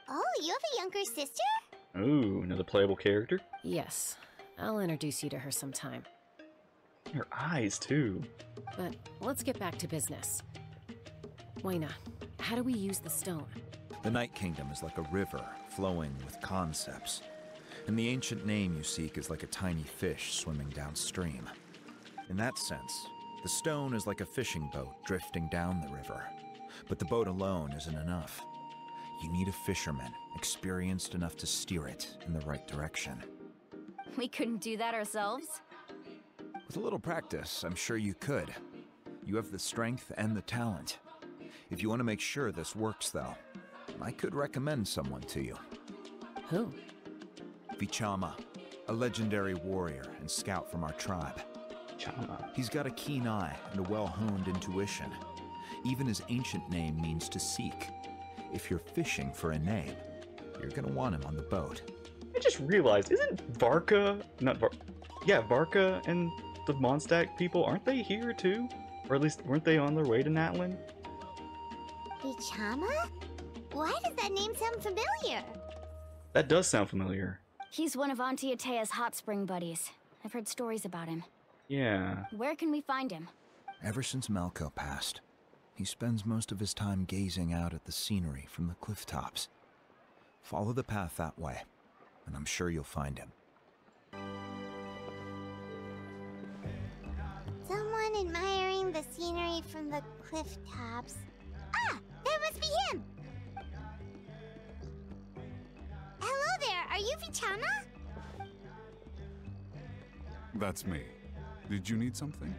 Speaker 2: Oh, you have a younger sister?
Speaker 1: Ooh, another playable character?
Speaker 11: Yes. I'll introduce you to her sometime.
Speaker 1: Her eyes, too.
Speaker 11: But let's get back to business. Wyna, how do we use the stone?
Speaker 13: The Night Kingdom is like a river flowing with concepts. And the ancient name you seek is like a tiny fish swimming downstream. In that sense, the stone is like a fishing boat drifting down the river. But the boat alone isn't enough. You need a fisherman, experienced enough to steer it in the right direction.
Speaker 3: We couldn't do that ourselves?
Speaker 13: With a little practice, I'm sure you could. You have the strength and the talent. If you want to make sure this works, though, I could recommend someone to you.
Speaker 11: Who?
Speaker 13: Vichama, a legendary warrior and scout from our tribe.
Speaker 1: Chama.
Speaker 13: He's got a keen eye and a well-honed intuition. Even his ancient name means to seek. If you're fishing for a name, you're gonna want him on the boat.
Speaker 1: I just realized, isn't Varka, Varka and the Mondstadt people, aren't they here too? Or at least, weren't they on their way to Natlan?
Speaker 2: Vichama? Why does that name sound familiar?
Speaker 1: That does sound familiar.
Speaker 3: He's one of Auntie Atea's hot spring buddies. I've heard stories about him.
Speaker 1: Yeah.
Speaker 3: Where can we find him?
Speaker 13: Ever since Malco passed, he spends most of his time gazing out at the scenery from the cliff tops. Follow the path that way, and I'm sure you'll find him.
Speaker 2: Someone admiring the scenery from the cliff tops. Ah! That must be him! Hello there, are you Vichama?
Speaker 14: That's me. Did you need something?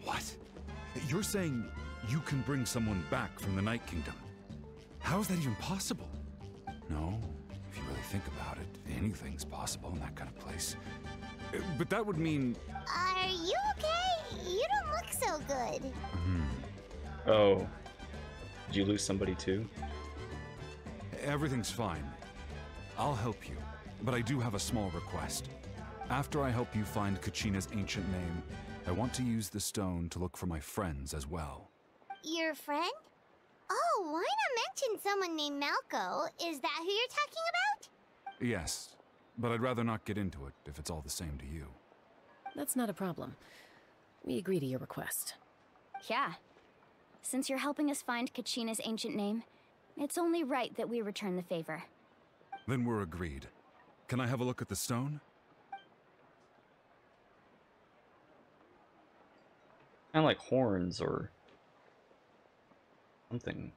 Speaker 14: What? You're saying you can bring someone back from the Night Kingdom? How is that even possible? No, if you really think about it, anything's possible in that kind of place. But that would mean...
Speaker 2: Are you okay? You don't look so good.
Speaker 1: Oh. Did you lose somebody too?
Speaker 14: Everything's fine. I'll help you, but I do have a small request. After I help you find Kachina's ancient name, I want to use the stone to look for my friends as well.
Speaker 2: Your friend? Oh, why not mention someone named Malco? Is that who you're talking about?
Speaker 14: Yes, but I'd rather not get into it if it's all the same to you.
Speaker 11: That's not a problem. We agree to your request.
Speaker 3: Yeah. Since you're helping us find Kachina's ancient name, it's only right that we return the favor.
Speaker 14: Then we're agreed. Can I have a look at the stone?
Speaker 1: Kind of like horns or something.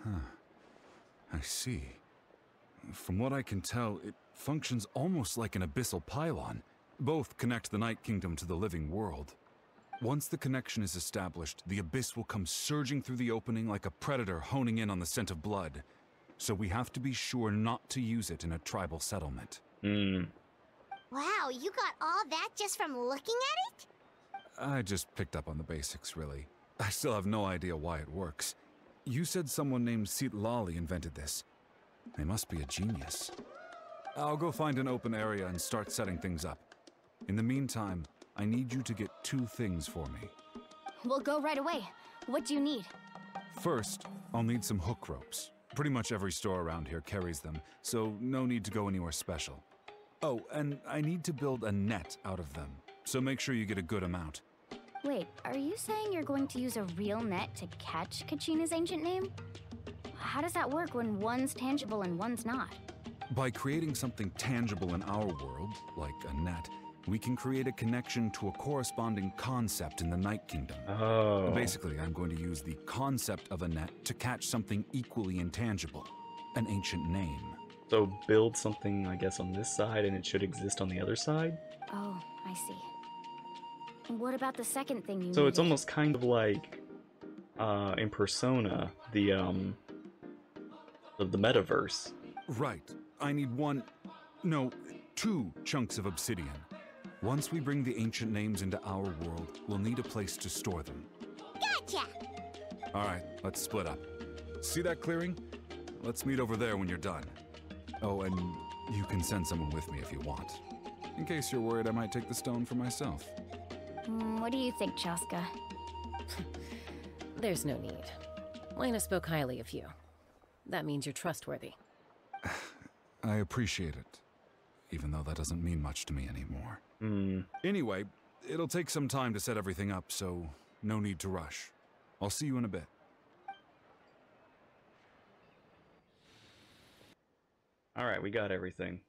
Speaker 14: Huh. I see. From what I can tell, it functions almost like an abyssal pylon. Both connect the Night Kingdom to the living world. Once the connection is established, the abyss will come surging through the opening like a predator honing in on the scent of blood. So we have to be sure not to use it in a tribal settlement.
Speaker 2: Wow, you got all that just from looking at it?
Speaker 14: I just picked up on the basics, really. I still have no idea why it works. You said someone named Lali invented this. They must be a genius. I'll go find an open area and start setting things up. In the meantime, I need you to get 2 things for me.
Speaker 3: We'll go right away. What do you need?
Speaker 14: First, I'll need some hook ropes. Pretty much every store around here carries them, so no need to go anywhere special. Oh, and I need to build a net out of them, so make sure you get a good amount.
Speaker 3: Wait, are you saying you're going to use a real net to catch Kachina's ancient name? How does that work when one's tangible and one's not?
Speaker 14: By creating something tangible in our world, like a net, we can create a connection to a corresponding concept in the Night Kingdom.
Speaker 1: Oh.
Speaker 14: Basically, I'm going to use the concept of a net to catch something equally intangible, an ancient name.
Speaker 1: So build something, I guess, on this side, and it should exist on the other side?
Speaker 3: Oh, I see. What about the second thing you
Speaker 1: So
Speaker 3: needed?
Speaker 1: it's almost kind of like, in Persona, the metaverse.
Speaker 14: Right. I need 2 chunks of obsidian. Once we bring the ancient names into our world, we'll need a place to store them.
Speaker 2: Gotcha!
Speaker 14: Alright, let's split up. See that clearing? Let's meet over there when you're done. Oh, and you can send someone with me if you want. In case you're worried I might take the stone for myself.
Speaker 3: What do you think, Chaska?
Speaker 11: There's no need. Lena spoke highly of you. That means you're trustworthy.
Speaker 14: I appreciate it, even though that doesn't mean much to me anymore. Anyway, it'll take some time to set everything up, so no need to rush. I'll see you in a bit.
Speaker 1: Alright, we got everything.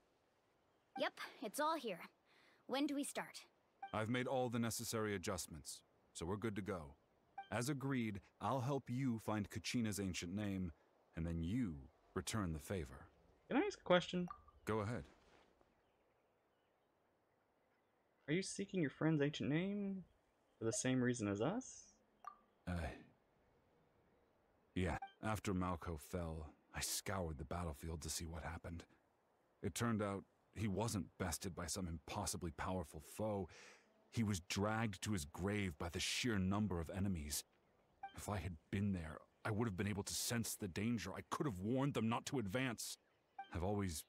Speaker 3: Yep, it's all here. When do we start?
Speaker 14: I've made all the necessary adjustments, so we're good to go. As agreed, I'll help you find Kachina's ancient name, and then you return the favor.
Speaker 1: Can I ask a question?
Speaker 14: Go ahead.
Speaker 1: Are you seeking your friend's ancient name for the same reason as us?
Speaker 14: Yeah. After Malco fell, I scoured the battlefield to see what happened. It turned out he wasn't bested by some impossibly powerful foe. He was dragged to his grave by the sheer number of enemies. If I had been there, I would have been able to sense the danger. I could have warned them not to advance. I've always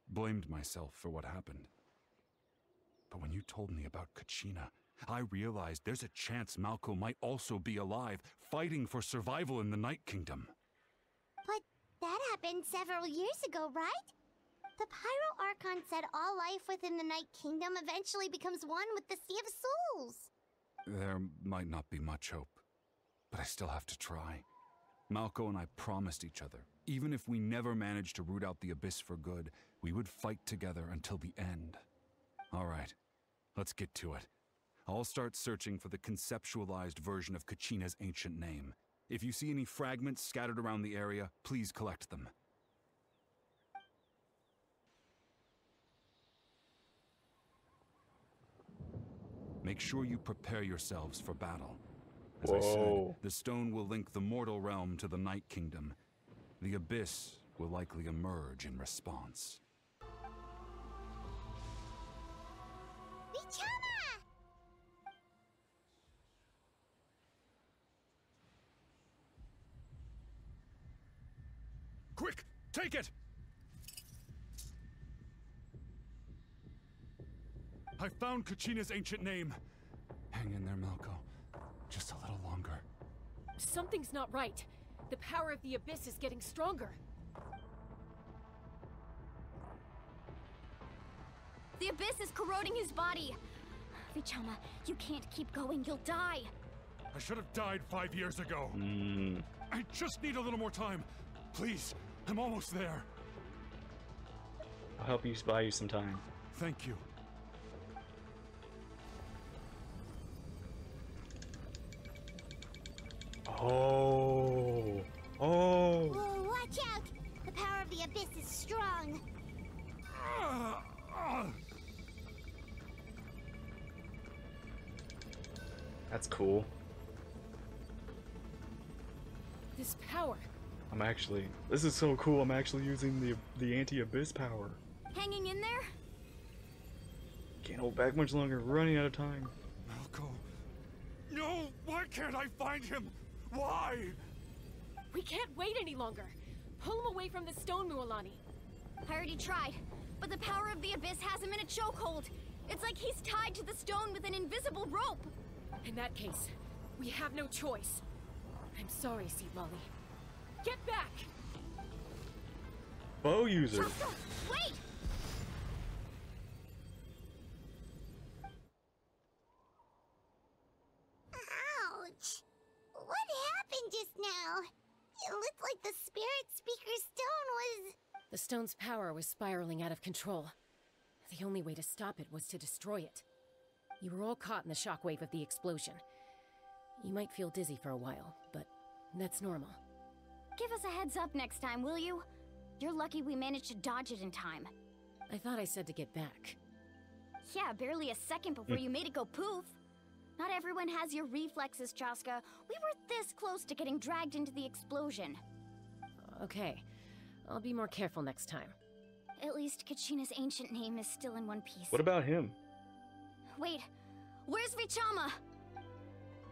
Speaker 14: blamed myself for what happened. But when you told me about Kachina, I realized there's a chance Malco might also be alive, fighting for survival in the Night Kingdom.
Speaker 2: But that happened several years ago, right? The Pyro Archon said all life within the Night Kingdom eventually becomes one with the Sea of Souls.
Speaker 14: There might not be much hope, but I still have to try. Malco and I promised each other, even if we never managed to root out the Abyss for good, we would fight together until the end. All right, let's get to it. I'll start searching for the conceptualized version of Kachina's ancient name. If you see any fragments scattered around the area, please collect them. Make sure you prepare yourselves for battle. As I said, the stone will link the mortal realm to the Night Kingdom. The Abyss will likely emerge in response.
Speaker 2: Vichama!
Speaker 14: Quick! Take it! I found Kachina's ancient name. Hang in there, Malco. Just a little longer.
Speaker 11: Something's not right. The power of the Abyss is getting stronger.
Speaker 3: The Abyss is corroding his body. Vichama, you can't keep going. You'll die.
Speaker 14: I should have died 5 years ago. I just need a little more time. Please, I'm almost there.
Speaker 1: I'll help you buy you some time.
Speaker 14: Thank you.
Speaker 1: Oh.
Speaker 2: Whoa, watch out! The power of the Abyss is strong.
Speaker 1: That's cool.
Speaker 11: This power.
Speaker 1: This is so cool. I'm actually using the anti-abyss power.
Speaker 3: Hanging in there?
Speaker 1: Can't hold back much longer. We're running out of time.
Speaker 14: Malco. No! Why can't I find him? Why?
Speaker 11: We can't wait any longer. Pull him away from the stone, Mualani.
Speaker 3: I already tried, but the power of the Abyss has him in a chokehold. It's like he's tied to the stone with an invisible rope.
Speaker 11: In that case, we have no choice. I'm sorry, Seed Lolly. Get back!
Speaker 1: Bow user.
Speaker 3: Chaska, wait!
Speaker 2: Ouch! What happened just now? It looked like the Spirit Speaker Stone was...
Speaker 11: The stone's power was spiraling out of control. The only way to stop it was to destroy it. You were all caught in the shockwave of the explosion. You might feel dizzy for a while, but that's normal.
Speaker 3: Give us a heads up next time, will you? You're lucky we managed to dodge it in time.
Speaker 11: I thought I said to get back.
Speaker 3: Yeah, barely a second before you made it go poof. Not everyone has your reflexes, Chaska. We were this close to getting dragged into the explosion.
Speaker 11: Okay, I'll be more careful next time.
Speaker 3: At least Kachina's ancient name is still in one piece.
Speaker 1: What about him?
Speaker 3: Wait, where's Vichama?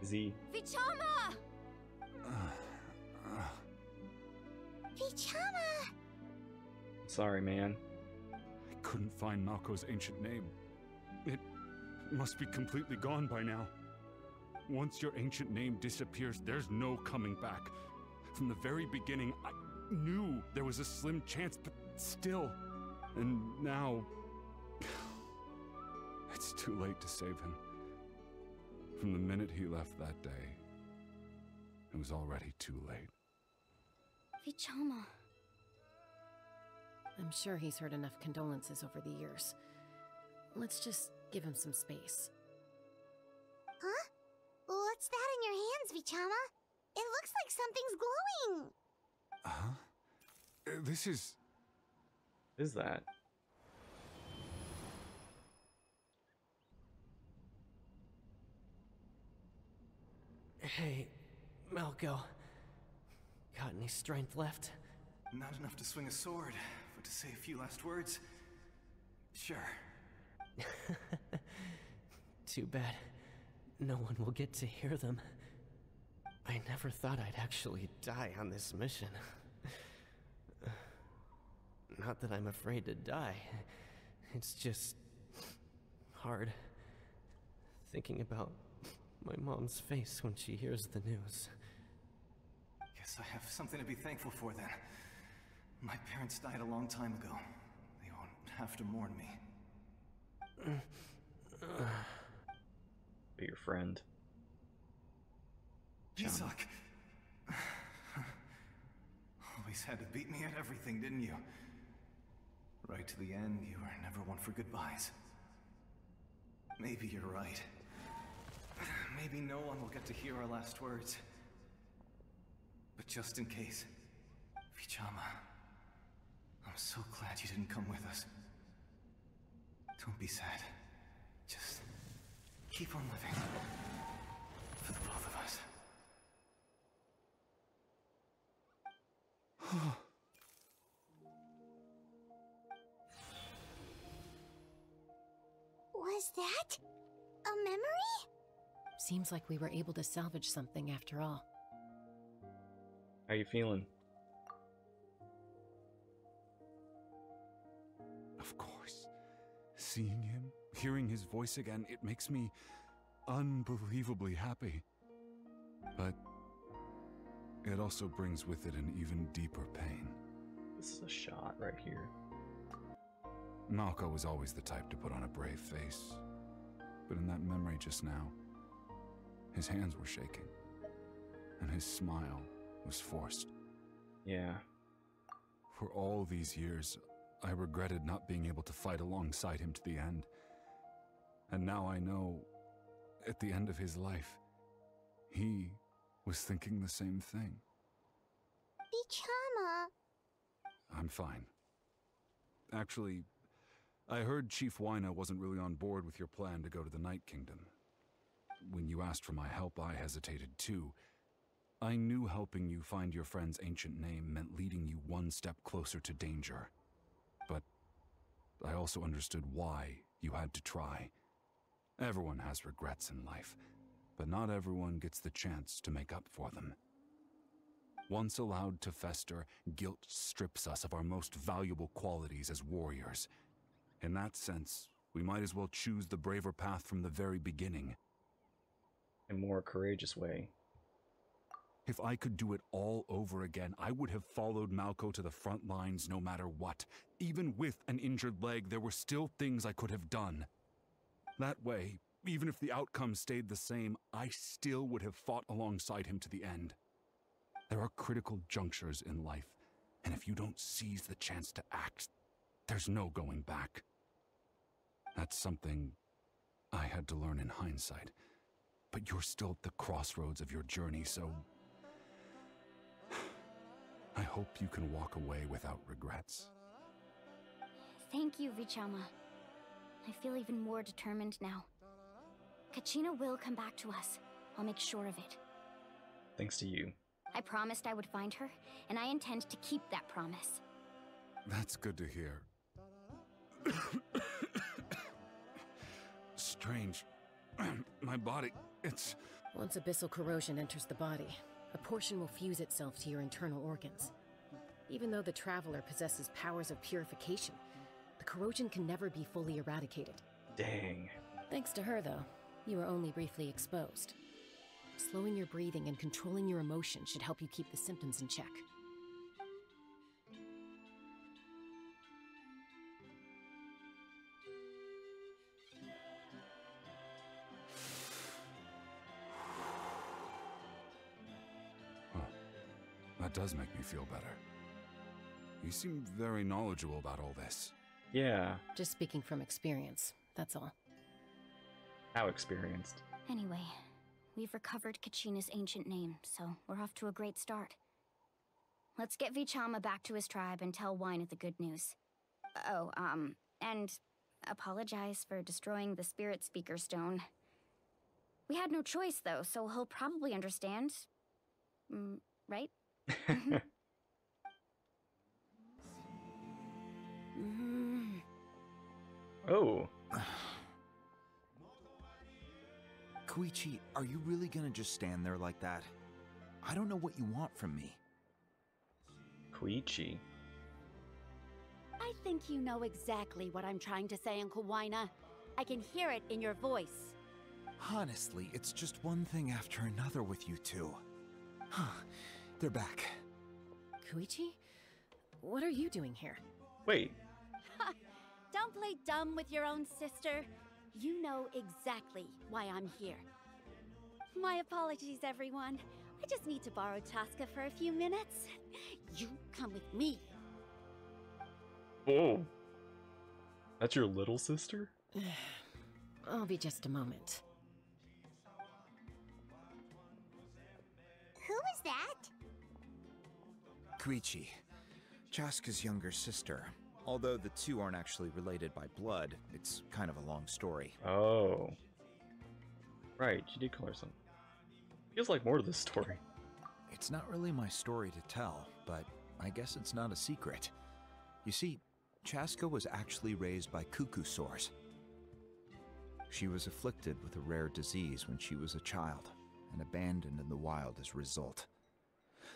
Speaker 1: Z.
Speaker 3: Vichama!
Speaker 2: Vichama!
Speaker 1: Sorry, man.
Speaker 14: I couldn't find Malco's ancient name. It must be completely gone by now. Once your ancient name disappears, there's no coming back. From the very beginning, I knew there was a slim chance, but still. And now... it's too late to save him. From the minute he left that day, it was already too late.
Speaker 3: Vichama.
Speaker 11: I'm sure he's heard enough condolences over the years. Let's just give him some space.
Speaker 2: Huh? What's that in your hands, Vichama? It looks like something's glowing!
Speaker 14: Huh? This is...
Speaker 1: Is that?
Speaker 15: Hey, Malco. Got any strength left?
Speaker 16: Not enough to swing a sword, but to say a few last words? Sure.
Speaker 15: Too bad. No one will get to hear them. I never thought I'd actually die on this mission. Not that I'm afraid to die. It's just... hard. Thinking about my mom's face when she hears the news.
Speaker 16: Guess I have something to be thankful for then. My parents died a long time ago. They won't have to mourn me.
Speaker 1: Be your friend.
Speaker 16: You suck. Always had to beat me at everything, didn't you? Right to the end, you were never one for goodbyes. Maybe you're right. Maybe no one will get to hear our last words. But just in case, Vichama, I'm so glad you didn't come with us. Don't be sad. Just keep on living. For the both of us.
Speaker 2: Was that a memory?
Speaker 11: Seems like we were able to salvage something after all.
Speaker 1: How you feeling?
Speaker 14: Of course. Seeing him, hearing his voice again, it makes me unbelievably happy. But it also brings with it an even deeper pain.
Speaker 1: This is a shot right here.
Speaker 14: Malco was always the type to put on a brave face. But in that memory just now, his hands were shaking. And his smile was forced.
Speaker 1: Yeah.
Speaker 14: For all these years, I regretted not being able to fight alongside him to the end. And now I know, at the end of his life, he was thinking the same thing.
Speaker 2: Vichama.
Speaker 14: I'm fine. Actually, I heard Chief Wyna wasn't really on board with your plan to go to the Night Kingdom. When you asked for my help, I hesitated too. I knew helping you find your friend's ancient name meant leading you one step closer to danger. But I also understood why you had to try. Everyone has regrets in life, but not everyone gets the chance to make up for them. Once allowed to fester, guilt strips us of our most valuable qualities as warriors. In that sense, we might as well choose the braver path from the very beginning.
Speaker 1: A more courageous way.
Speaker 14: If I could do it all over again, I would have followed Malco to the front lines no matter what. Even with an injured leg, there were still things I could have done. That way, even if the outcome stayed the same, I still would have fought alongside him to the end. There are critical junctures in life, and if you don't seize the chance to act, there's no going back. That's something I had to learn in hindsight. But you're still at the crossroads of your journey, so I hope you can walk away without regrets.
Speaker 3: Thank you, Vichama. I feel even more determined now. Kachina will come back to us. I'll make sure of it.
Speaker 1: Thanks to you.
Speaker 3: I promised I would find her, and I intend to keep that promise.
Speaker 14: That's good to hear. Strange. My body, it's...
Speaker 11: Once abyssal corrosion enters the body, a portion will fuse itself to your internal organs. Even though the Traveler possesses powers of purification, the corrosion can never be fully eradicated.
Speaker 1: Dang.
Speaker 11: Thanks to her, though, you were only briefly exposed. Slowing your breathing and controlling your emotions should help you keep the symptoms in check.
Speaker 14: That does make me feel better. You seem very knowledgeable about all this.
Speaker 1: Yeah.
Speaker 11: Just speaking from experience, that's all.
Speaker 1: How experienced?
Speaker 3: Anyway, we've recovered Kachina's ancient name, so we're off to a great start. Let's get Vichama back to his tribe and tell Wyneth the good news. Oh, and apologize for destroying the Spirit Speaker Stone. We had no choice, though, so he'll probably understand. Right?
Speaker 1: Oh.
Speaker 13: Koichi, are you really gonna just stand there like that? I don't know what you want from me.
Speaker 1: Koichi.
Speaker 17: I think you know exactly what I'm trying to say, Uncle Wyna. I can hear it in your voice.
Speaker 13: Honestly, it's just one thing after another with you two. They're back.
Speaker 11: Koichi? What are you doing here?
Speaker 1: Wait.
Speaker 17: Don't play dumb with your own sister. You know exactly why I'm here. My apologies, everyone. I just need to borrow Chaska for a few minutes. You come with me.
Speaker 1: Oh. That's your little sister?
Speaker 11: I'll be just a moment.
Speaker 2: Who is that?
Speaker 13: Koichi, Chaska's younger sister. Although the two aren't actually related by blood, it's kind of a long story.
Speaker 1: Oh. Right, she did call her son. Feels like more to this story.
Speaker 13: It's not really my story to tell, but I guess it's not a secret. You see, Chaska was actually raised by cuckoo sores. She was afflicted with a rare disease when she was a child, and abandoned in the wild as a result.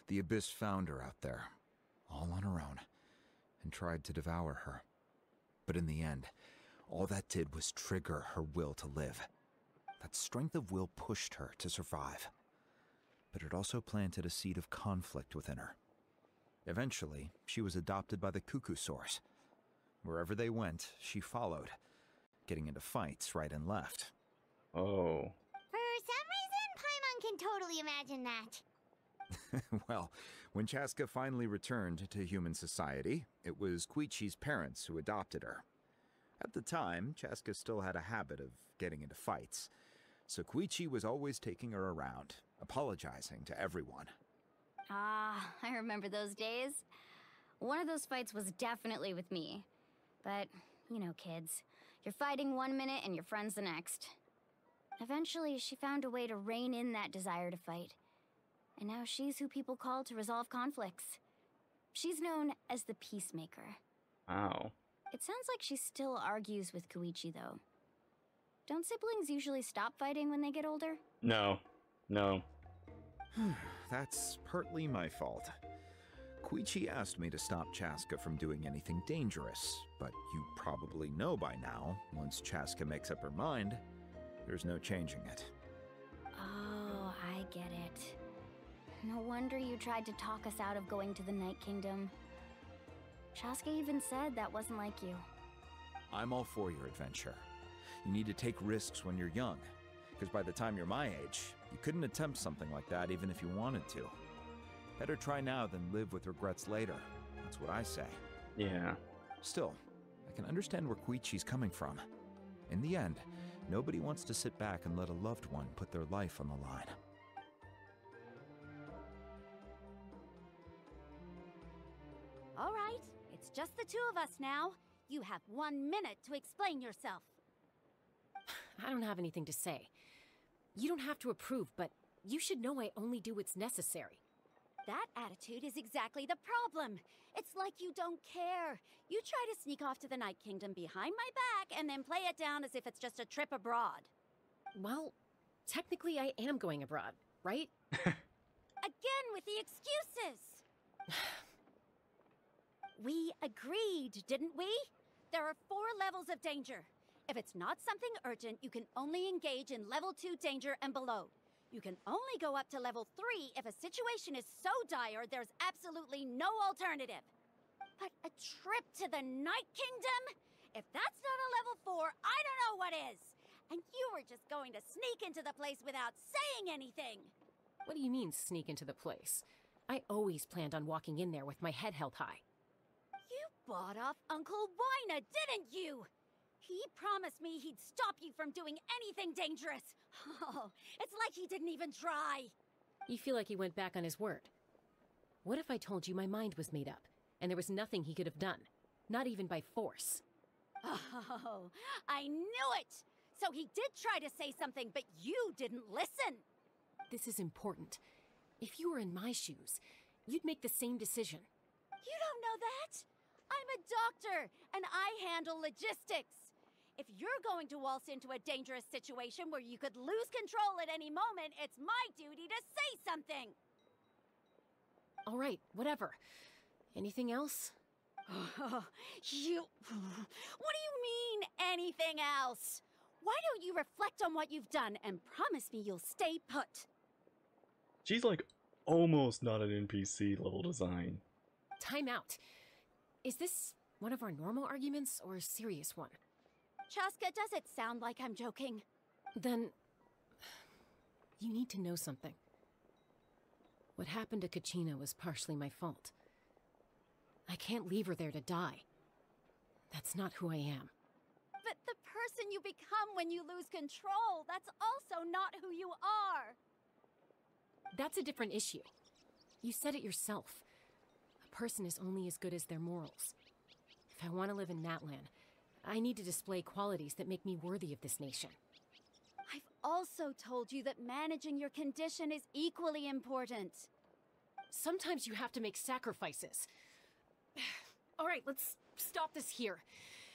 Speaker 13: The Abyss found her out there, all on her own, and tried to devour her. But in the end, all that did was trigger her will to live. That strength of will pushed her to survive. But it also planted a seed of conflict within her. Eventually, she was adopted by the cuckoo source. Wherever they went, she followed, getting into fights right and left.
Speaker 1: Oh.
Speaker 2: For some reason, Paimon can totally imagine that.
Speaker 13: Well, when Chaska finally returned to human society, it was Koichi's parents who adopted her. At the time, Chaska still had a habit of getting into fights, so Koichi was always taking her around, apologizing to everyone.
Speaker 3: Ah, I remember those days. One of those fights was definitely with me. But, you know, kids. You're fighting one minute and your friend's the next. Eventually, she found a way to rein in that desire to fight. And now she's who people call to resolve conflicts. She's known as the Peacemaker.
Speaker 1: Wow.
Speaker 3: It sounds like she still argues with Koichi, though. Don't siblings usually stop fighting when they get older?
Speaker 1: No. No.
Speaker 13: That's partly my fault. Koichi asked me to stop Chaska from doing anything dangerous, but you probably know by now, once Chaska makes up her mind, there's no changing it.
Speaker 3: Oh, I get it. No wonder you tried to talk us out of going to the Night Kingdom. Chaska even said that wasn't like you.
Speaker 13: I'm all for your adventure. You need to take risks when you're young, because by the time you're my age, you couldn't attempt something like that even if you wanted to. Better try now than live with regrets later. That's what I say.
Speaker 1: Yeah.
Speaker 13: Still, I can understand where Koichi's coming from. In the end, nobody wants to sit back and let a loved one put their life on the line.
Speaker 17: All right, it's just the two of us now. You have 1 minute to explain yourself.
Speaker 11: I don't have anything to say. You don't have to approve, but you should know I only do what's necessary.
Speaker 17: That attitude is exactly the problem. It's like you don't care. You try to sneak off to the Night Kingdom behind my back and then play it down as if it's just a trip abroad.
Speaker 11: Well, technically I am going abroad, right?
Speaker 17: Again with the excuses! We agreed, didn't we? There are 4 levels of danger. If it's not something urgent, you can only engage in level 2 danger and below. You can only go up to level 3 if a situation is so dire there's absolutely no alternative. But a trip to the Night Kingdom? If that's not a level 4, I don't know what is. And you were just going to sneak into the place without saying anything.
Speaker 11: What do you mean, sneak into the place? I always planned on walking in there with my head held high.
Speaker 17: bought off Uncle Wina, didn't you? He promised me he'd stop you from doing anything dangerous. Oh, it's like he didn't even try.
Speaker 11: You feel like he went back on his word. What if I told you my mind was made up, and there was nothing he could have done? Not even by force.
Speaker 17: Oh, I knew it! So he did try to say something, but you didn't listen.
Speaker 11: This is important. If you were in my shoes, you'd make the same decision.
Speaker 17: You don't know that? I'm a doctor, and I handle logistics. If you're going to waltz into a dangerous situation where you could lose control at any moment, it's my duty to say something.
Speaker 11: All right, whatever. Anything else?
Speaker 17: What do you mean, anything else? Why don't you reflect on what you've done and promise me you'll stay put?
Speaker 1: She's like almost not an NPC level design.
Speaker 11: Time out. Is this one of our normal arguments or a serious one?
Speaker 17: Chaska, does it sound like I'm joking?
Speaker 11: Then you need to know something. What happened to Kachina was partially my fault. I can't leave her there to die. That's not who I am.
Speaker 17: But the person you become when you lose control, that's also not who you are.
Speaker 11: That's a different issue. You said it yourself. A person is only as good as their morals. If I want to live in Natlan, I need to display qualities that make me worthy of this nation.
Speaker 17: I've also told you that managing your condition is equally important.
Speaker 11: Sometimes you have to make sacrifices. All right, let's stop this here.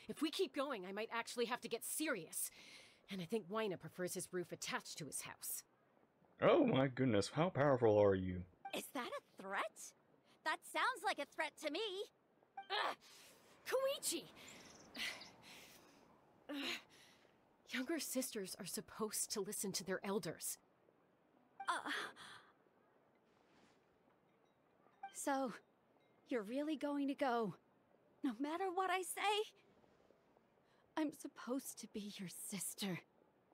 Speaker 11: If we keep going, I might actually have to get serious. And I think Wina prefers his roof attached to his house.
Speaker 1: Oh my goodness, how powerful are you?
Speaker 17: Is that a threat? That sounds like a threat to me.
Speaker 11: Koichi! Younger sisters are supposed to listen to their elders.
Speaker 17: So, you're really going to go, no matter what I say? I'm supposed to be your sister.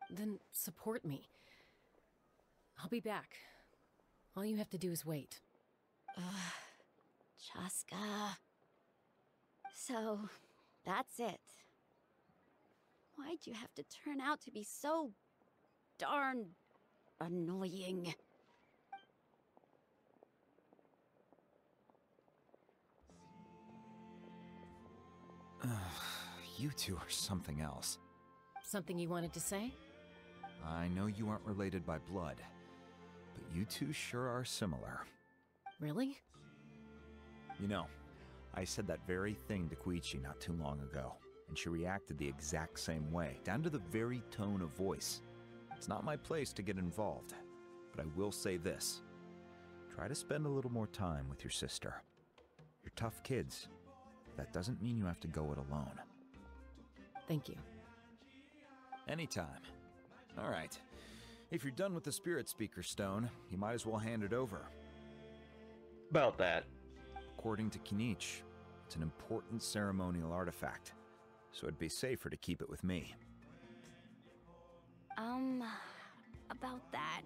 Speaker 11: Then support me. I'll be back. All you have to do is wait.
Speaker 17: Chaska. So, that's it. Why'd you have to turn out to be so darn annoying?
Speaker 13: You two are something else.
Speaker 11: Something you wanted to say?
Speaker 13: I know you aren't related by blood, but you two sure are similar.
Speaker 11: Really?
Speaker 13: You know, I said that very thing to Koichi not too long ago, and she reacted the exact same way, down to the very tone of voice. It's not my place to get involved, but I will say this. Try to spend a little more time with your sister. You're tough kids. That doesn't mean you have to go it alone.
Speaker 11: Thank you.
Speaker 13: Anytime. All right. If you're done with the Spirit Speaker Stone, you might as well hand it over.
Speaker 1: About that.
Speaker 13: According to Kinich, it's an important ceremonial artifact, so it'd be safer to keep it with me.
Speaker 17: About that...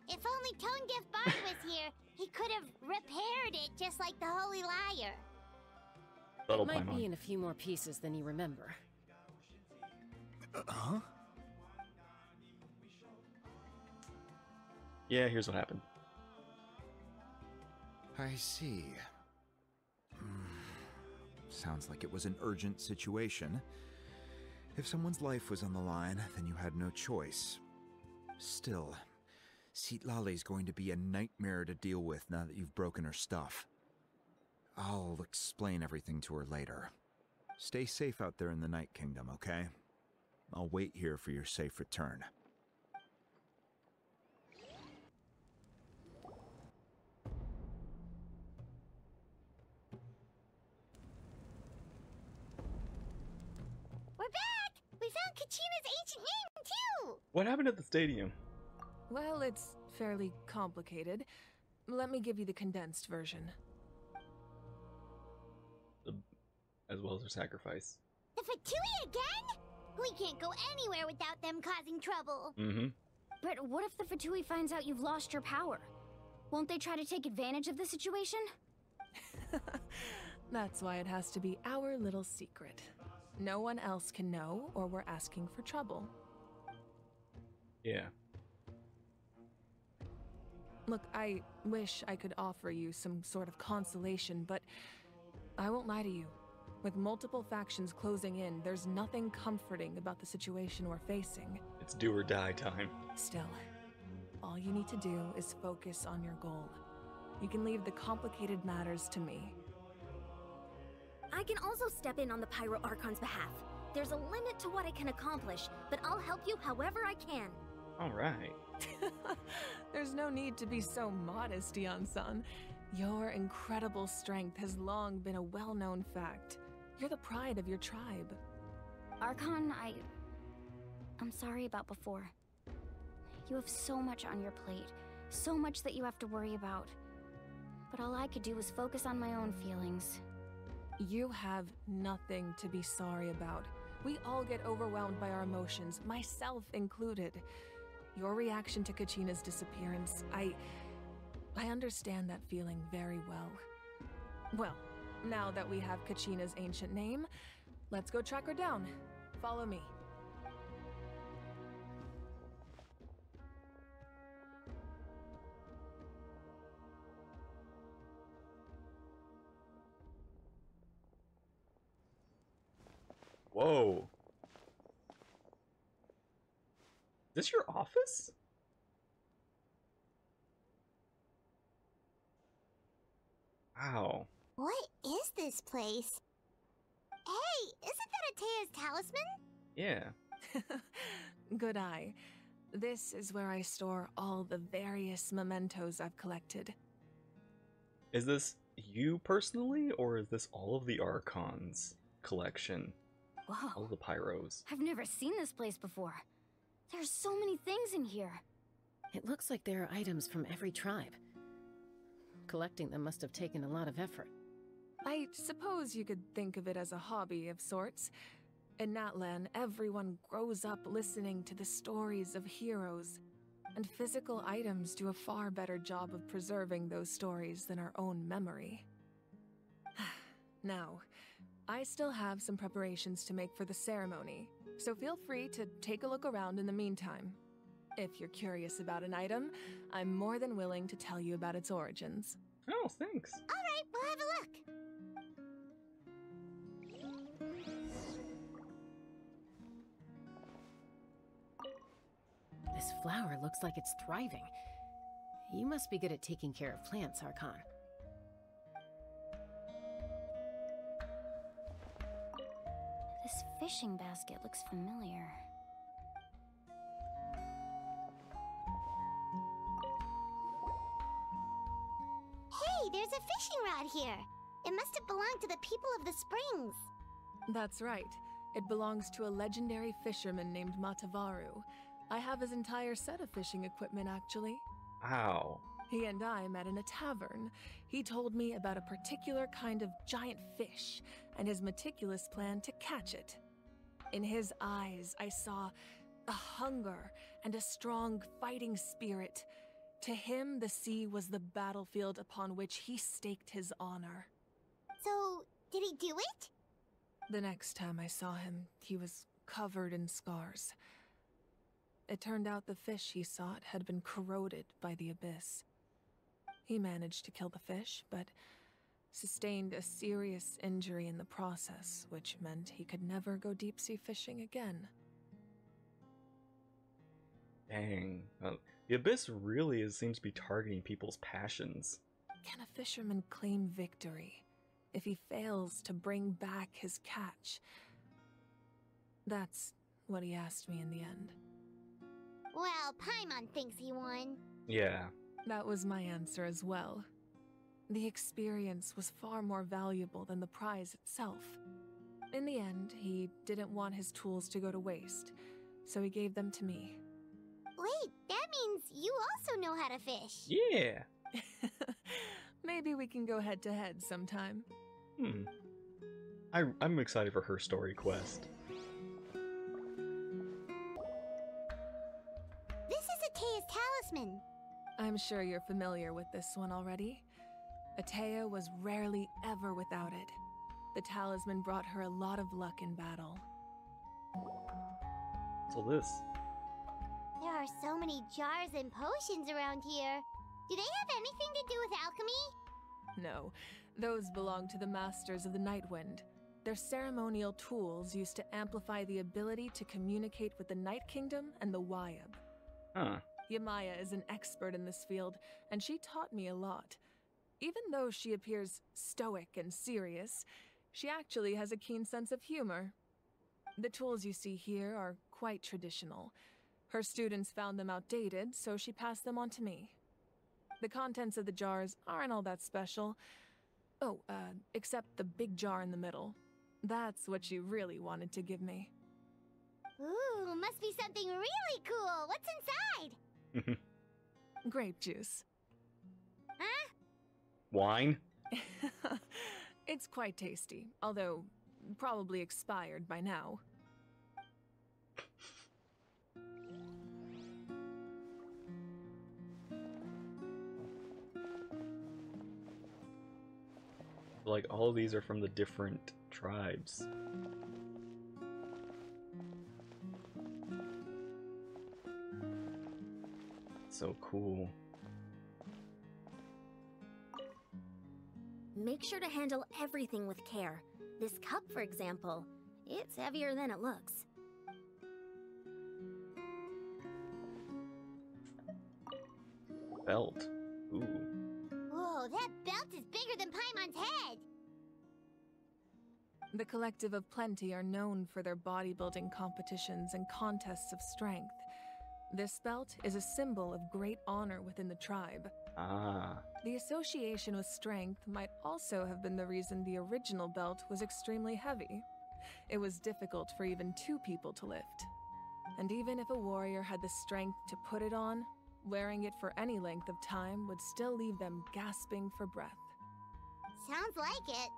Speaker 2: If only Tone-Deaf Bard was here, he could have repaired it just like the Holy Liar.
Speaker 11: It might be in a few more pieces than you remember.
Speaker 13: Huh?
Speaker 1: Yeah, here's what happened.
Speaker 13: I see. Sounds like it was an urgent situation. If someone's life was on the line, then you had no choice. Still, Citlali's going to be a nightmare to deal with now that you've broken her stuff. I'll explain everything to her later. Stay safe out there in the Night Kingdom, okay? I'll wait here for your safe return.
Speaker 2: We're back! We found Kachina's ancient name, too!
Speaker 1: What happened at the stadium?
Speaker 7: Well, it's fairly complicated. Let me give you the condensed version.
Speaker 1: As well as her sacrifice.
Speaker 2: The Fatui again? We can't go anywhere without them causing trouble.
Speaker 1: Mm-hmm.
Speaker 3: But what if the Fatui finds out you've lost your power? Won't they try to take advantage of the situation?
Speaker 7: That's why it has to be our little secret. No one else can know, or we're asking for trouble.
Speaker 1: Yeah.
Speaker 7: Look, I wish I could offer you some sort of consolation, but I won't lie to you. With multiple factions closing in, there's nothing comforting about the situation we're facing.
Speaker 1: It's do or die time.
Speaker 7: Still, all you need to do is focus on your goal. You can leave the complicated matters to me.
Speaker 12: I can also step in on the Pyro Archon's behalf. There's a limit to what I can accomplish, but I'll help you however I can.
Speaker 1: All right.
Speaker 7: There's no need to be so modest, Yan-san. Your incredible strength has long been a well-known fact. You're the pride of your tribe.
Speaker 3: Archon, I'm sorry about before. You have so much on your plate, so much that you have to worry about. But all I could do was focus on my own feelings.
Speaker 7: You have nothing to be sorry about. We all get overwhelmed by our emotions, myself included. Your reaction to Kachina's disappearance, I understand that feeling very well. Well, now that we have Kachina's ancient name, let's go track her down. Follow me.
Speaker 1: Whoa. Is this your office? Wow.
Speaker 2: What is this place? Hey, isn't that Atea's talisman?
Speaker 1: Yeah.
Speaker 7: Good eye. This is where I store all the various mementos I've collected.
Speaker 1: Is this you personally, or is this all of the Archon's collection?
Speaker 3: Wow.
Speaker 1: All of the Pyros.
Speaker 3: I've never seen this place before. There's so many things in here.
Speaker 11: It looks like there are items from every tribe. Collecting them must have taken a lot of effort.
Speaker 7: I suppose you could think of it as a hobby of sorts. In Natlan, everyone grows up listening to the stories of heroes, and physical items do a far better job of preserving those stories than our own memory. Now, I still have some preparations to make for the ceremony, so feel free to take a look around in the meantime. If you're curious about an item, I'm more than willing to tell you about its origins.
Speaker 1: Oh, thanks.
Speaker 2: All right, we'll have a look.
Speaker 11: This flower looks like it's thriving. You must be good at taking care of plants, Archon.
Speaker 3: This fishing basket looks familiar.
Speaker 2: Hey, there's a fishing rod here. It must have belonged to the people of the springs.
Speaker 7: That's right. It belongs to a legendary fisherman named Matavaru. I have his entire set of fishing equipment, actually.
Speaker 1: Wow.
Speaker 7: He and I met in a tavern. He told me about a particular kind of giant fish and his meticulous plan to catch it. In his eyes, I saw a hunger and a strong fighting spirit. To him, the sea was the battlefield upon which he staked his honor.
Speaker 2: So, did he do it?
Speaker 7: The next time I saw him, he was covered in scars. It turned out the fish he sought had been corroded by the abyss. He managed to kill the fish, but sustained a serious injury in the process, which meant he could never go deep-sea fishing again.
Speaker 1: Dang. The Abyss really seems to be targeting people's passions.
Speaker 7: Can a fisherman claim victory if he fails to bring back his catch? That's what he asked me in the end.
Speaker 2: Well, Paimon thinks he won.
Speaker 1: Yeah.
Speaker 7: That was my answer as well. The experience was far more valuable than the prize itself. In the end, he didn't want his tools to go to waste, so he gave them to me.
Speaker 2: Wait, that means you also know how to fish.
Speaker 1: Yeah.
Speaker 7: Maybe we can go head-to-head sometime.
Speaker 1: I'm excited for her story quest.
Speaker 2: This is Atea's talisman.
Speaker 7: I'm sure you're familiar with this one already. Atea was rarely ever without it. The talisman brought her a lot of luck in battle.
Speaker 1: What's all this?
Speaker 2: There are so many jars and potions around here. Do they have anything to do with alchemy?
Speaker 7: No, those belong to the Masters of the Nightwind. They're ceremonial tools used to amplify the ability to communicate with the Night Kingdom and the Wyab.
Speaker 1: Huh.
Speaker 7: Yamaya is an expert in this field, and she taught me a lot. Even though she appears stoic and serious, she actually has a keen sense of humor. The tools you see here are quite traditional. Her students found them outdated, so she passed them on to me. The contents of the jars aren't all that special. Oh, except the big jar in the middle. That's what she really wanted to give me.
Speaker 2: Ooh, must be something really cool. What's inside?
Speaker 7: Grape juice.
Speaker 2: Huh?
Speaker 1: Wine?
Speaker 7: It's quite tasty, although probably expired by now.
Speaker 1: Like, all of these are from the different tribes. So cool.
Speaker 12: Make sure to handle everything with care. This cup, for example, it's heavier than it looks.
Speaker 1: Belt. Ooh.
Speaker 2: Whoa, that belt is bigger than Paimon's head!
Speaker 7: The Collective of Plenty are known for their bodybuilding competitions and contests of strength. This belt is a symbol of great honor within the tribe.
Speaker 1: Ah.
Speaker 7: The association with strength might also have been the reason the original belt was extremely heavy. It was difficult for even two people to lift. And even if a warrior had the strength to put it on, wearing it for any length of time would still leave them gasping for breath.
Speaker 2: Sounds like it.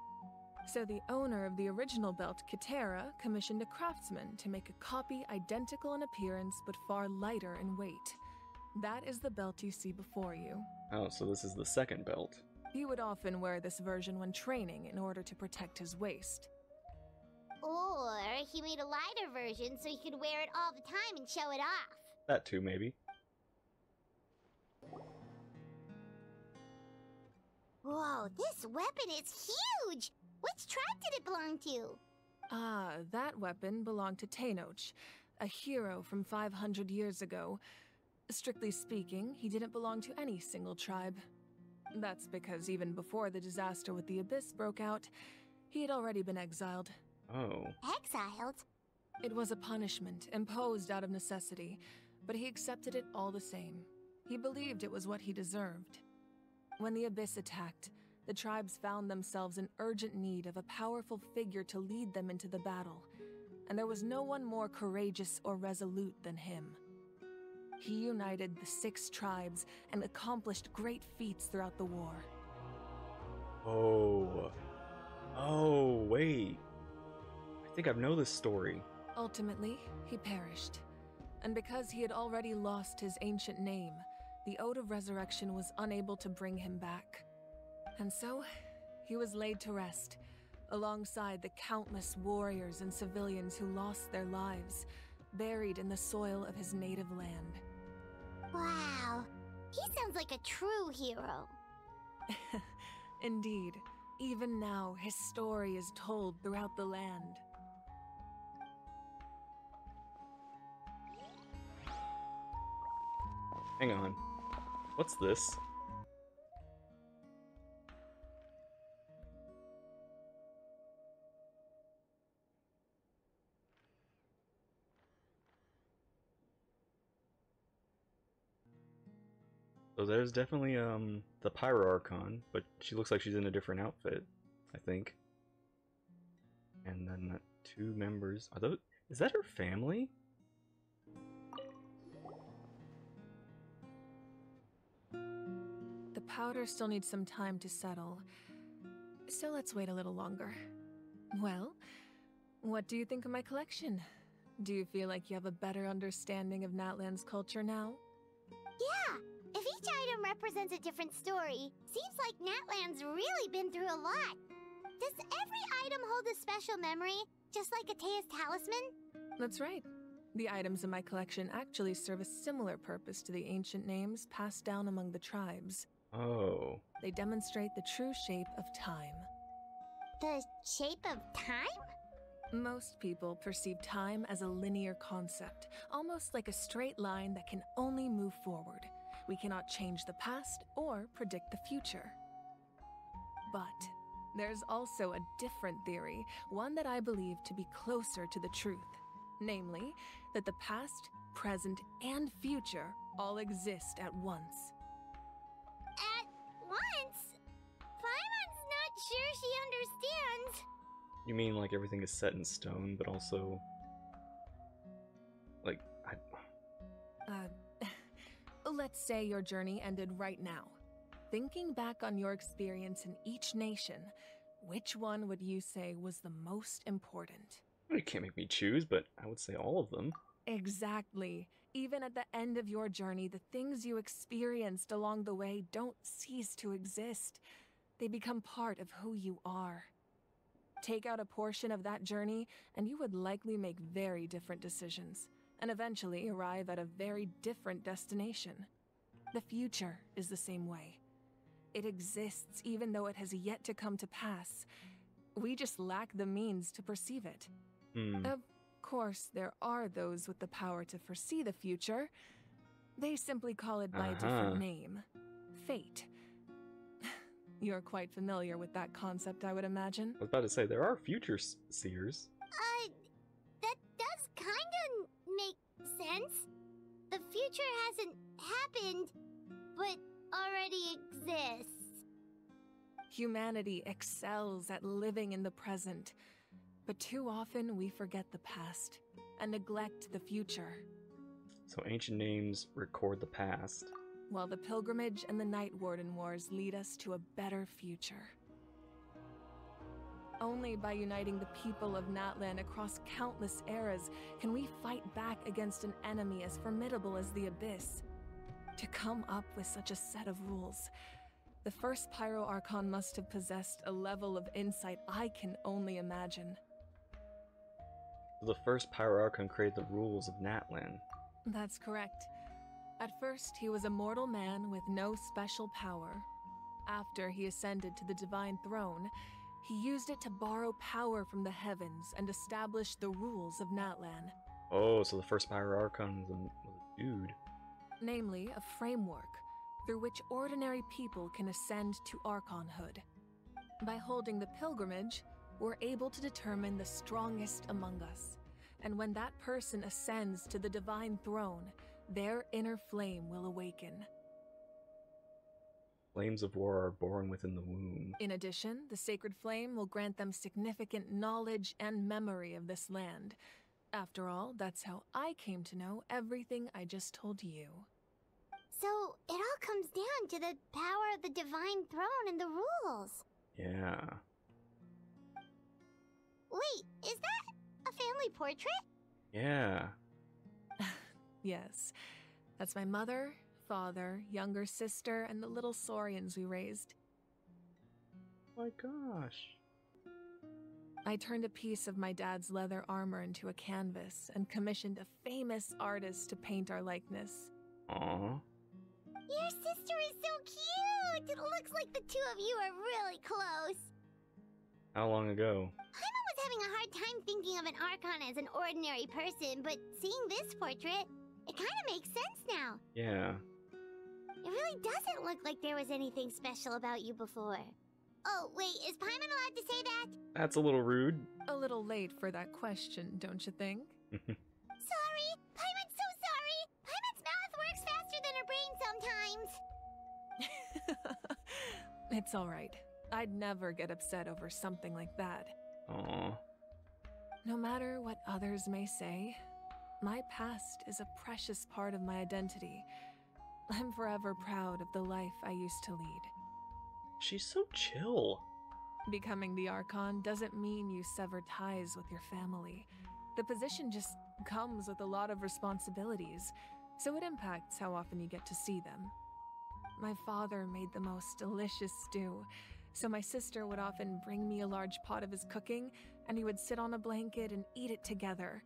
Speaker 7: So the owner of the original belt, Kitera, commissioned a craftsman to make a copy identical in appearance but far lighter in weight. That is the belt you see before you.
Speaker 1: Oh, so this is the second belt.
Speaker 7: He would often wear this version when training in order to protect his waist.
Speaker 2: Or he made a lighter version so he could wear it all the time and show it off.
Speaker 1: That too, maybe.
Speaker 2: Whoa, this weapon is huge! Which tribe did it belong to?
Speaker 7: Ah, that weapon belonged to Tenoch, a hero from 500 years ago. Strictly speaking, he didn't belong to any single tribe. That's because even before the disaster with the Abyss broke out, he had already been exiled.
Speaker 1: Oh.
Speaker 2: Exiled?
Speaker 7: It was a punishment imposed out of necessity, but he accepted it all the same. He believed it was what he deserved. When the Abyss attacked, the tribes found themselves in urgent need of a powerful figure to lead them into the battle, and there was no one more courageous or resolute than him. He united the 6 tribes and accomplished great feats throughout the war.
Speaker 1: Oh. Oh, wait. I think I know this story.
Speaker 7: Ultimately, he perished. And because he had already lost his ancient name, the Ode of Resurrection was unable to bring him back. And so, he was laid to rest, alongside the countless warriors and civilians who lost their lives, buried in the soil of his native land.
Speaker 2: Wow, he sounds like a true hero.
Speaker 7: Indeed, even now his story is told throughout the land.
Speaker 1: Hang on. What's this? So there's definitely the Pyro Archon, but she looks like she's in a different outfit, I think. And then the 2 members, are those, is that her family?
Speaker 7: The powder still needs some time to settle, so let's wait a little longer. Well, what do you think of my collection? Do you feel like you have a better understanding of Natlan's culture now?
Speaker 2: Yeah, If each item represents a different story, seems like Natlan's really been through a lot. Does every item hold a special memory, just like Atea's talisman?
Speaker 7: That's right. The items in my collection actually serve a similar purpose to the ancient names passed down among the tribes.
Speaker 1: Oh.
Speaker 7: They demonstrate the true shape of time.
Speaker 2: The shape of time?
Speaker 7: Most people perceive time as a linear concept, almost like a straight line that can only move forward. We cannot change the past or predict the future. But there's also a different theory, one that I believe to be closer to the truth. Namely, that the past, present, and future all exist at once.
Speaker 2: At once? Paimon's not sure she understands.
Speaker 1: You mean like everything is set in stone, but also... like,
Speaker 7: Let's say your journey ended right now. Thinking back on your experience in each nation, which one would you say was the most important?
Speaker 1: You can't make me choose, but I would say all of them.
Speaker 7: Exactly. Even at the end of your journey, the things you experienced along the way don't cease to exist. They become part of who you are. Take out a portion of that journey, and you would likely make very different decisions, and eventually arrive at a very different destination. The future is the same way. It exists even though it has yet to come to pass. We just lack the means to perceive it. Of course, there are those with the power to foresee the future. They simply call it by a different name. Fate. You're quite familiar with that concept, I would imagine.
Speaker 1: I was about to say, there are future seers.
Speaker 2: That does kinda make sense. The future hasn't happened, but already exists.
Speaker 7: Humanity excels at living in the present, but too often we forget the past and neglect the future.
Speaker 1: So ancient names record the past,
Speaker 7: while the pilgrimage and the Night Warden Wars lead us to a better future. Only by uniting the people of Natlan across countless eras can we fight back against an enemy as formidable as the Abyss. To come up with such a set of rules, the first Pyro Archon must have possessed a level of insight I can only imagine.
Speaker 1: The first Pyro Archon created the rules of Natlan.
Speaker 7: That's correct. At first, he was a mortal man with no special power. After he ascended to the Divine Throne, he used it to borrow power from the heavens and establish the rules of Natlan.
Speaker 1: Oh, so the first Pyro Archon was a dude.
Speaker 7: Namely, a framework through which ordinary people can ascend to Archonhood. By holding the pilgrimage, we're able to determine the strongest among us. And when that person ascends to the Divine Throne, their inner flame will awaken.
Speaker 1: Flames of war are born within the womb.
Speaker 7: In addition, the sacred flame will grant them significant knowledge and memory of this land. After all, that's how I came to know everything I just told you.
Speaker 2: So, it all comes down to the power of the Divine Throne and the rules.
Speaker 1: Yeah.
Speaker 2: Wait, is that a family portrait?
Speaker 1: Yeah.
Speaker 7: Yes. That's my mother, father, younger sister, and the little Saurians we raised.
Speaker 1: My gosh.
Speaker 7: I turned a piece of my dad's leather armor into a canvas and commissioned a famous artist to paint our likeness.
Speaker 1: Aww.
Speaker 2: Your sister is so cute! It looks like the two of you are really close.
Speaker 1: How long ago?
Speaker 2: Paimon was having a hard time thinking of an Archon as an ordinary person, but seeing this portrait, it kind of makes sense now.
Speaker 1: Yeah.
Speaker 2: It really doesn't look like there was anything special about you before. Oh, wait, is Paimon allowed to say that?
Speaker 1: That's a little rude.
Speaker 7: A little late for that question, don't you think?
Speaker 2: Sorry! Paimon's so sorry! Paimon's mouth works faster than her brain sometimes.
Speaker 7: It's alright. I'd never get upset over something like that.
Speaker 1: Aww.
Speaker 7: No matter what others may say, my past is a precious part of my identity. I'm forever proud of the life I used to lead.
Speaker 1: She's so chill.
Speaker 7: Becoming the Archon doesn't mean you sever ties with your family. The position just comes with a lot of responsibilities, so it impacts how often you get to see them. My father made the most delicious stew, so my sister would often bring me a large pot of his cooking, and we would sit on a blanket and eat it together.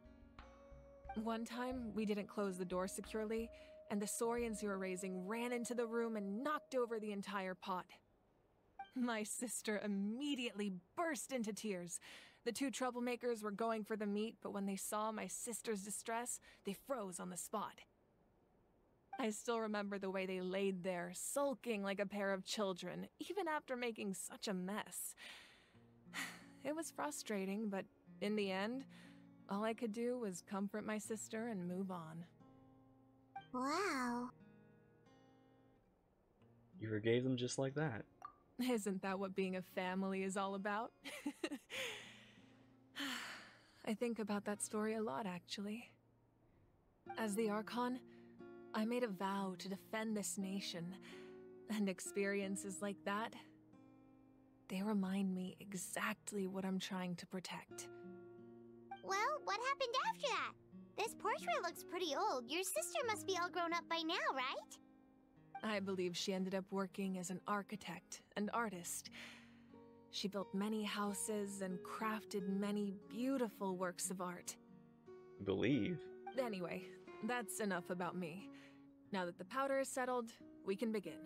Speaker 7: One time, we didn't close the door securely, and the saurians who were raising ran into the room and knocked over the entire pot. My sister immediately burst into tears. The two troublemakers were going for the meat, but when they saw my sister's distress, they froze on the spot. I still remember the way they laid there, sulking like a pair of children, even after making such a mess. It was frustrating, but in the end, all I could do was comfort my sister and move on.
Speaker 2: Wow.
Speaker 1: You forgave them just like that.
Speaker 7: Isn't that what being a family is all about? I think about that story a lot, actually. As the Archon, I made a vow to defend this nation, and experiences like that, they remind me exactly what I'm trying to protect.
Speaker 2: Well, what happened after that? This portrait looks pretty old. Your sister must be all grown up by now, right?
Speaker 7: I believe she ended up working as an architect and artist. She built many houses and crafted many beautiful works of art.
Speaker 1: Believe?
Speaker 7: Anyway, that's enough about me. Now that the powder is settled, we can begin.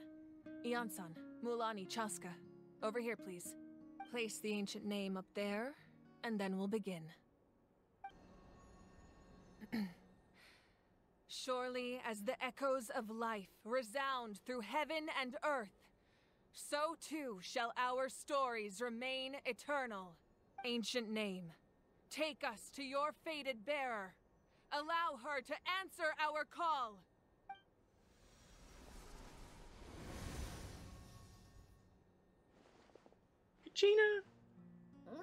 Speaker 7: Ian-san, Mulani, Chaska, over here please. Place the ancient name up there, and then we'll begin. Surely as the echoes of life resound through heaven and earth, so too shall our stories remain eternal. Ancient name, take us to your fated bearer. Allow her to answer our call.
Speaker 1: Gina!
Speaker 12: Am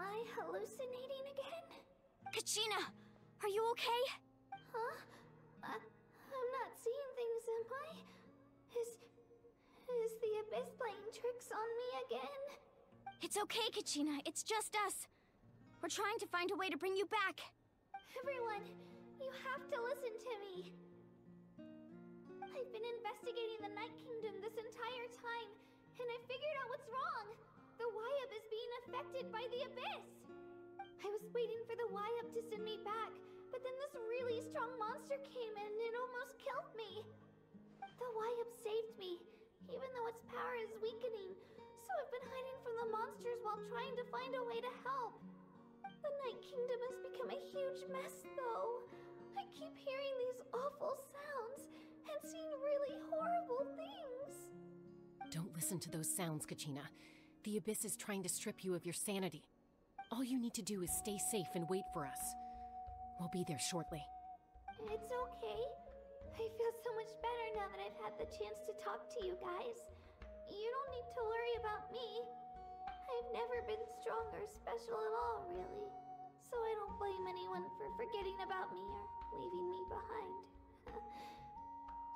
Speaker 12: I hallucinating again?
Speaker 3: Kachina, are you okay?
Speaker 12: Huh? I'm not seeing things, am I? Is the Abyss playing tricks on me again?
Speaker 3: It's okay, Kachina. It's just us. We're trying to find a way to bring you back.
Speaker 12: Everyone, you have to listen to me. I've been investigating the Night Kingdom this entire time, and I figured out what's wrong. The Wyab is being affected by the Abyss. I was waiting for the Wyab to send me back, but then this really strong monster came in and it almost killed me. The Wyab saved me, even though its power is weakening, so I've been hiding from the monsters while trying to find a way to help. The Night Kingdom has become a huge mess, though. I keep hearing these awful sounds and seeing really horrible things.
Speaker 11: Don't listen to those sounds, Kachina. The Abyss is trying to strip you of your sanity. All you need to do is stay safe and wait for us. We'll be there shortly.
Speaker 12: It's okay. I feel so much better now that I've had the chance to talk to you guys. You don't need to worry about me. I've never been strong or special at all, really. So I don't blame anyone for forgetting about me or leaving me behind.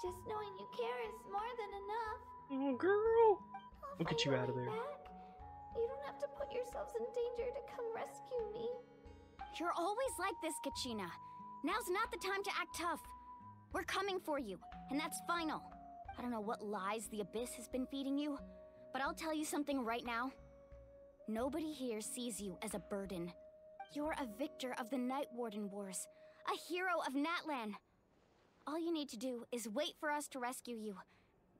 Speaker 12: Just knowing you care is more than enough.
Speaker 1: Oh, girl! We'll get you out of there.
Speaker 12: Back. You don't have to put yourselves in danger to come rescue me.
Speaker 3: You're always like this, Kachina. Now's not the time to act tough. We're coming for you, and that's final. I don't know what lies the Abyss has been feeding you, but I'll tell you something right now. Nobody here sees you as a burden. You're a victor of the Night Warden Wars, a hero of Natlan. All you need to do is wait for us to rescue you,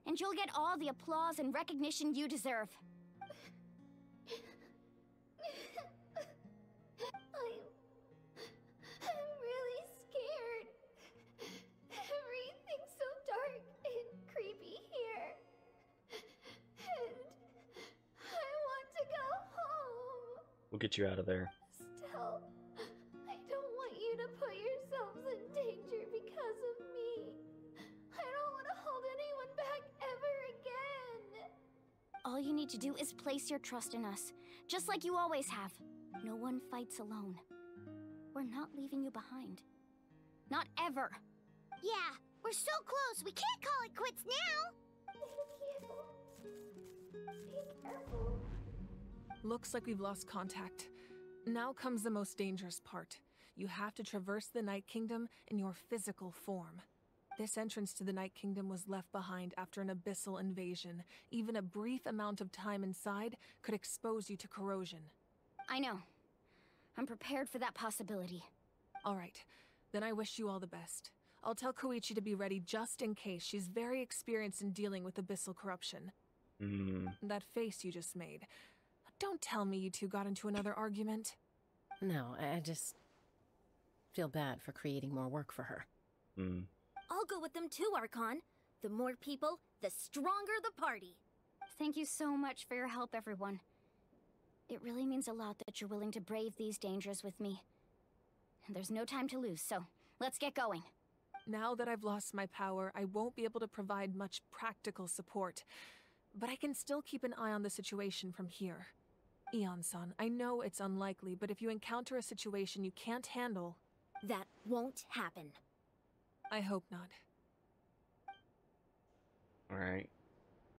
Speaker 3: and you'll get all the applause and recognition you deserve.
Speaker 12: I'm really scared. Everything's so dark and creepy here. And I want to go home.
Speaker 1: We'll get you out of there.
Speaker 12: Still, I don't want you to put yourselves in danger because of me. I don't want to hold anyone back ever again.
Speaker 3: All you need to do is place your trust in us, just like you always have. No one fights alone. We're not leaving you behind. Not ever.
Speaker 2: Yeah, we're so close. We can't call it quits now.
Speaker 12: Be careful.
Speaker 7: Looks like we've lost contact. Now comes the most dangerous part. You have to traverse the Night Kingdom in your physical form. This entrance to the Night Kingdom was left behind after an abyssal invasion. Even a brief amount of time inside could expose you to corrosion.
Speaker 3: I know. I'm prepared for that possibility.
Speaker 7: All right. Then I wish you all the best. I'll tell Koichi to be ready just in case. She's very experienced in dealing with abyssal corruption. That face you just made. Don't tell me you two got into another argument.
Speaker 11: No, I just feel bad for creating more work for her.
Speaker 17: I'll go with them too, Archon. The more people, the stronger the party.
Speaker 3: Thank you so much for your help, everyone. It really means a lot that you're willing to brave these dangers with me. There's no time to lose, so let's get going.
Speaker 7: Now that I've lost my power, I won't be able to provide much practical support. But I can still keep an eye on the situation from here. Eon-san, I know it's unlikely, but if you encounter a situation you can't handle...
Speaker 17: That won't happen.
Speaker 7: I hope not.
Speaker 1: Alright.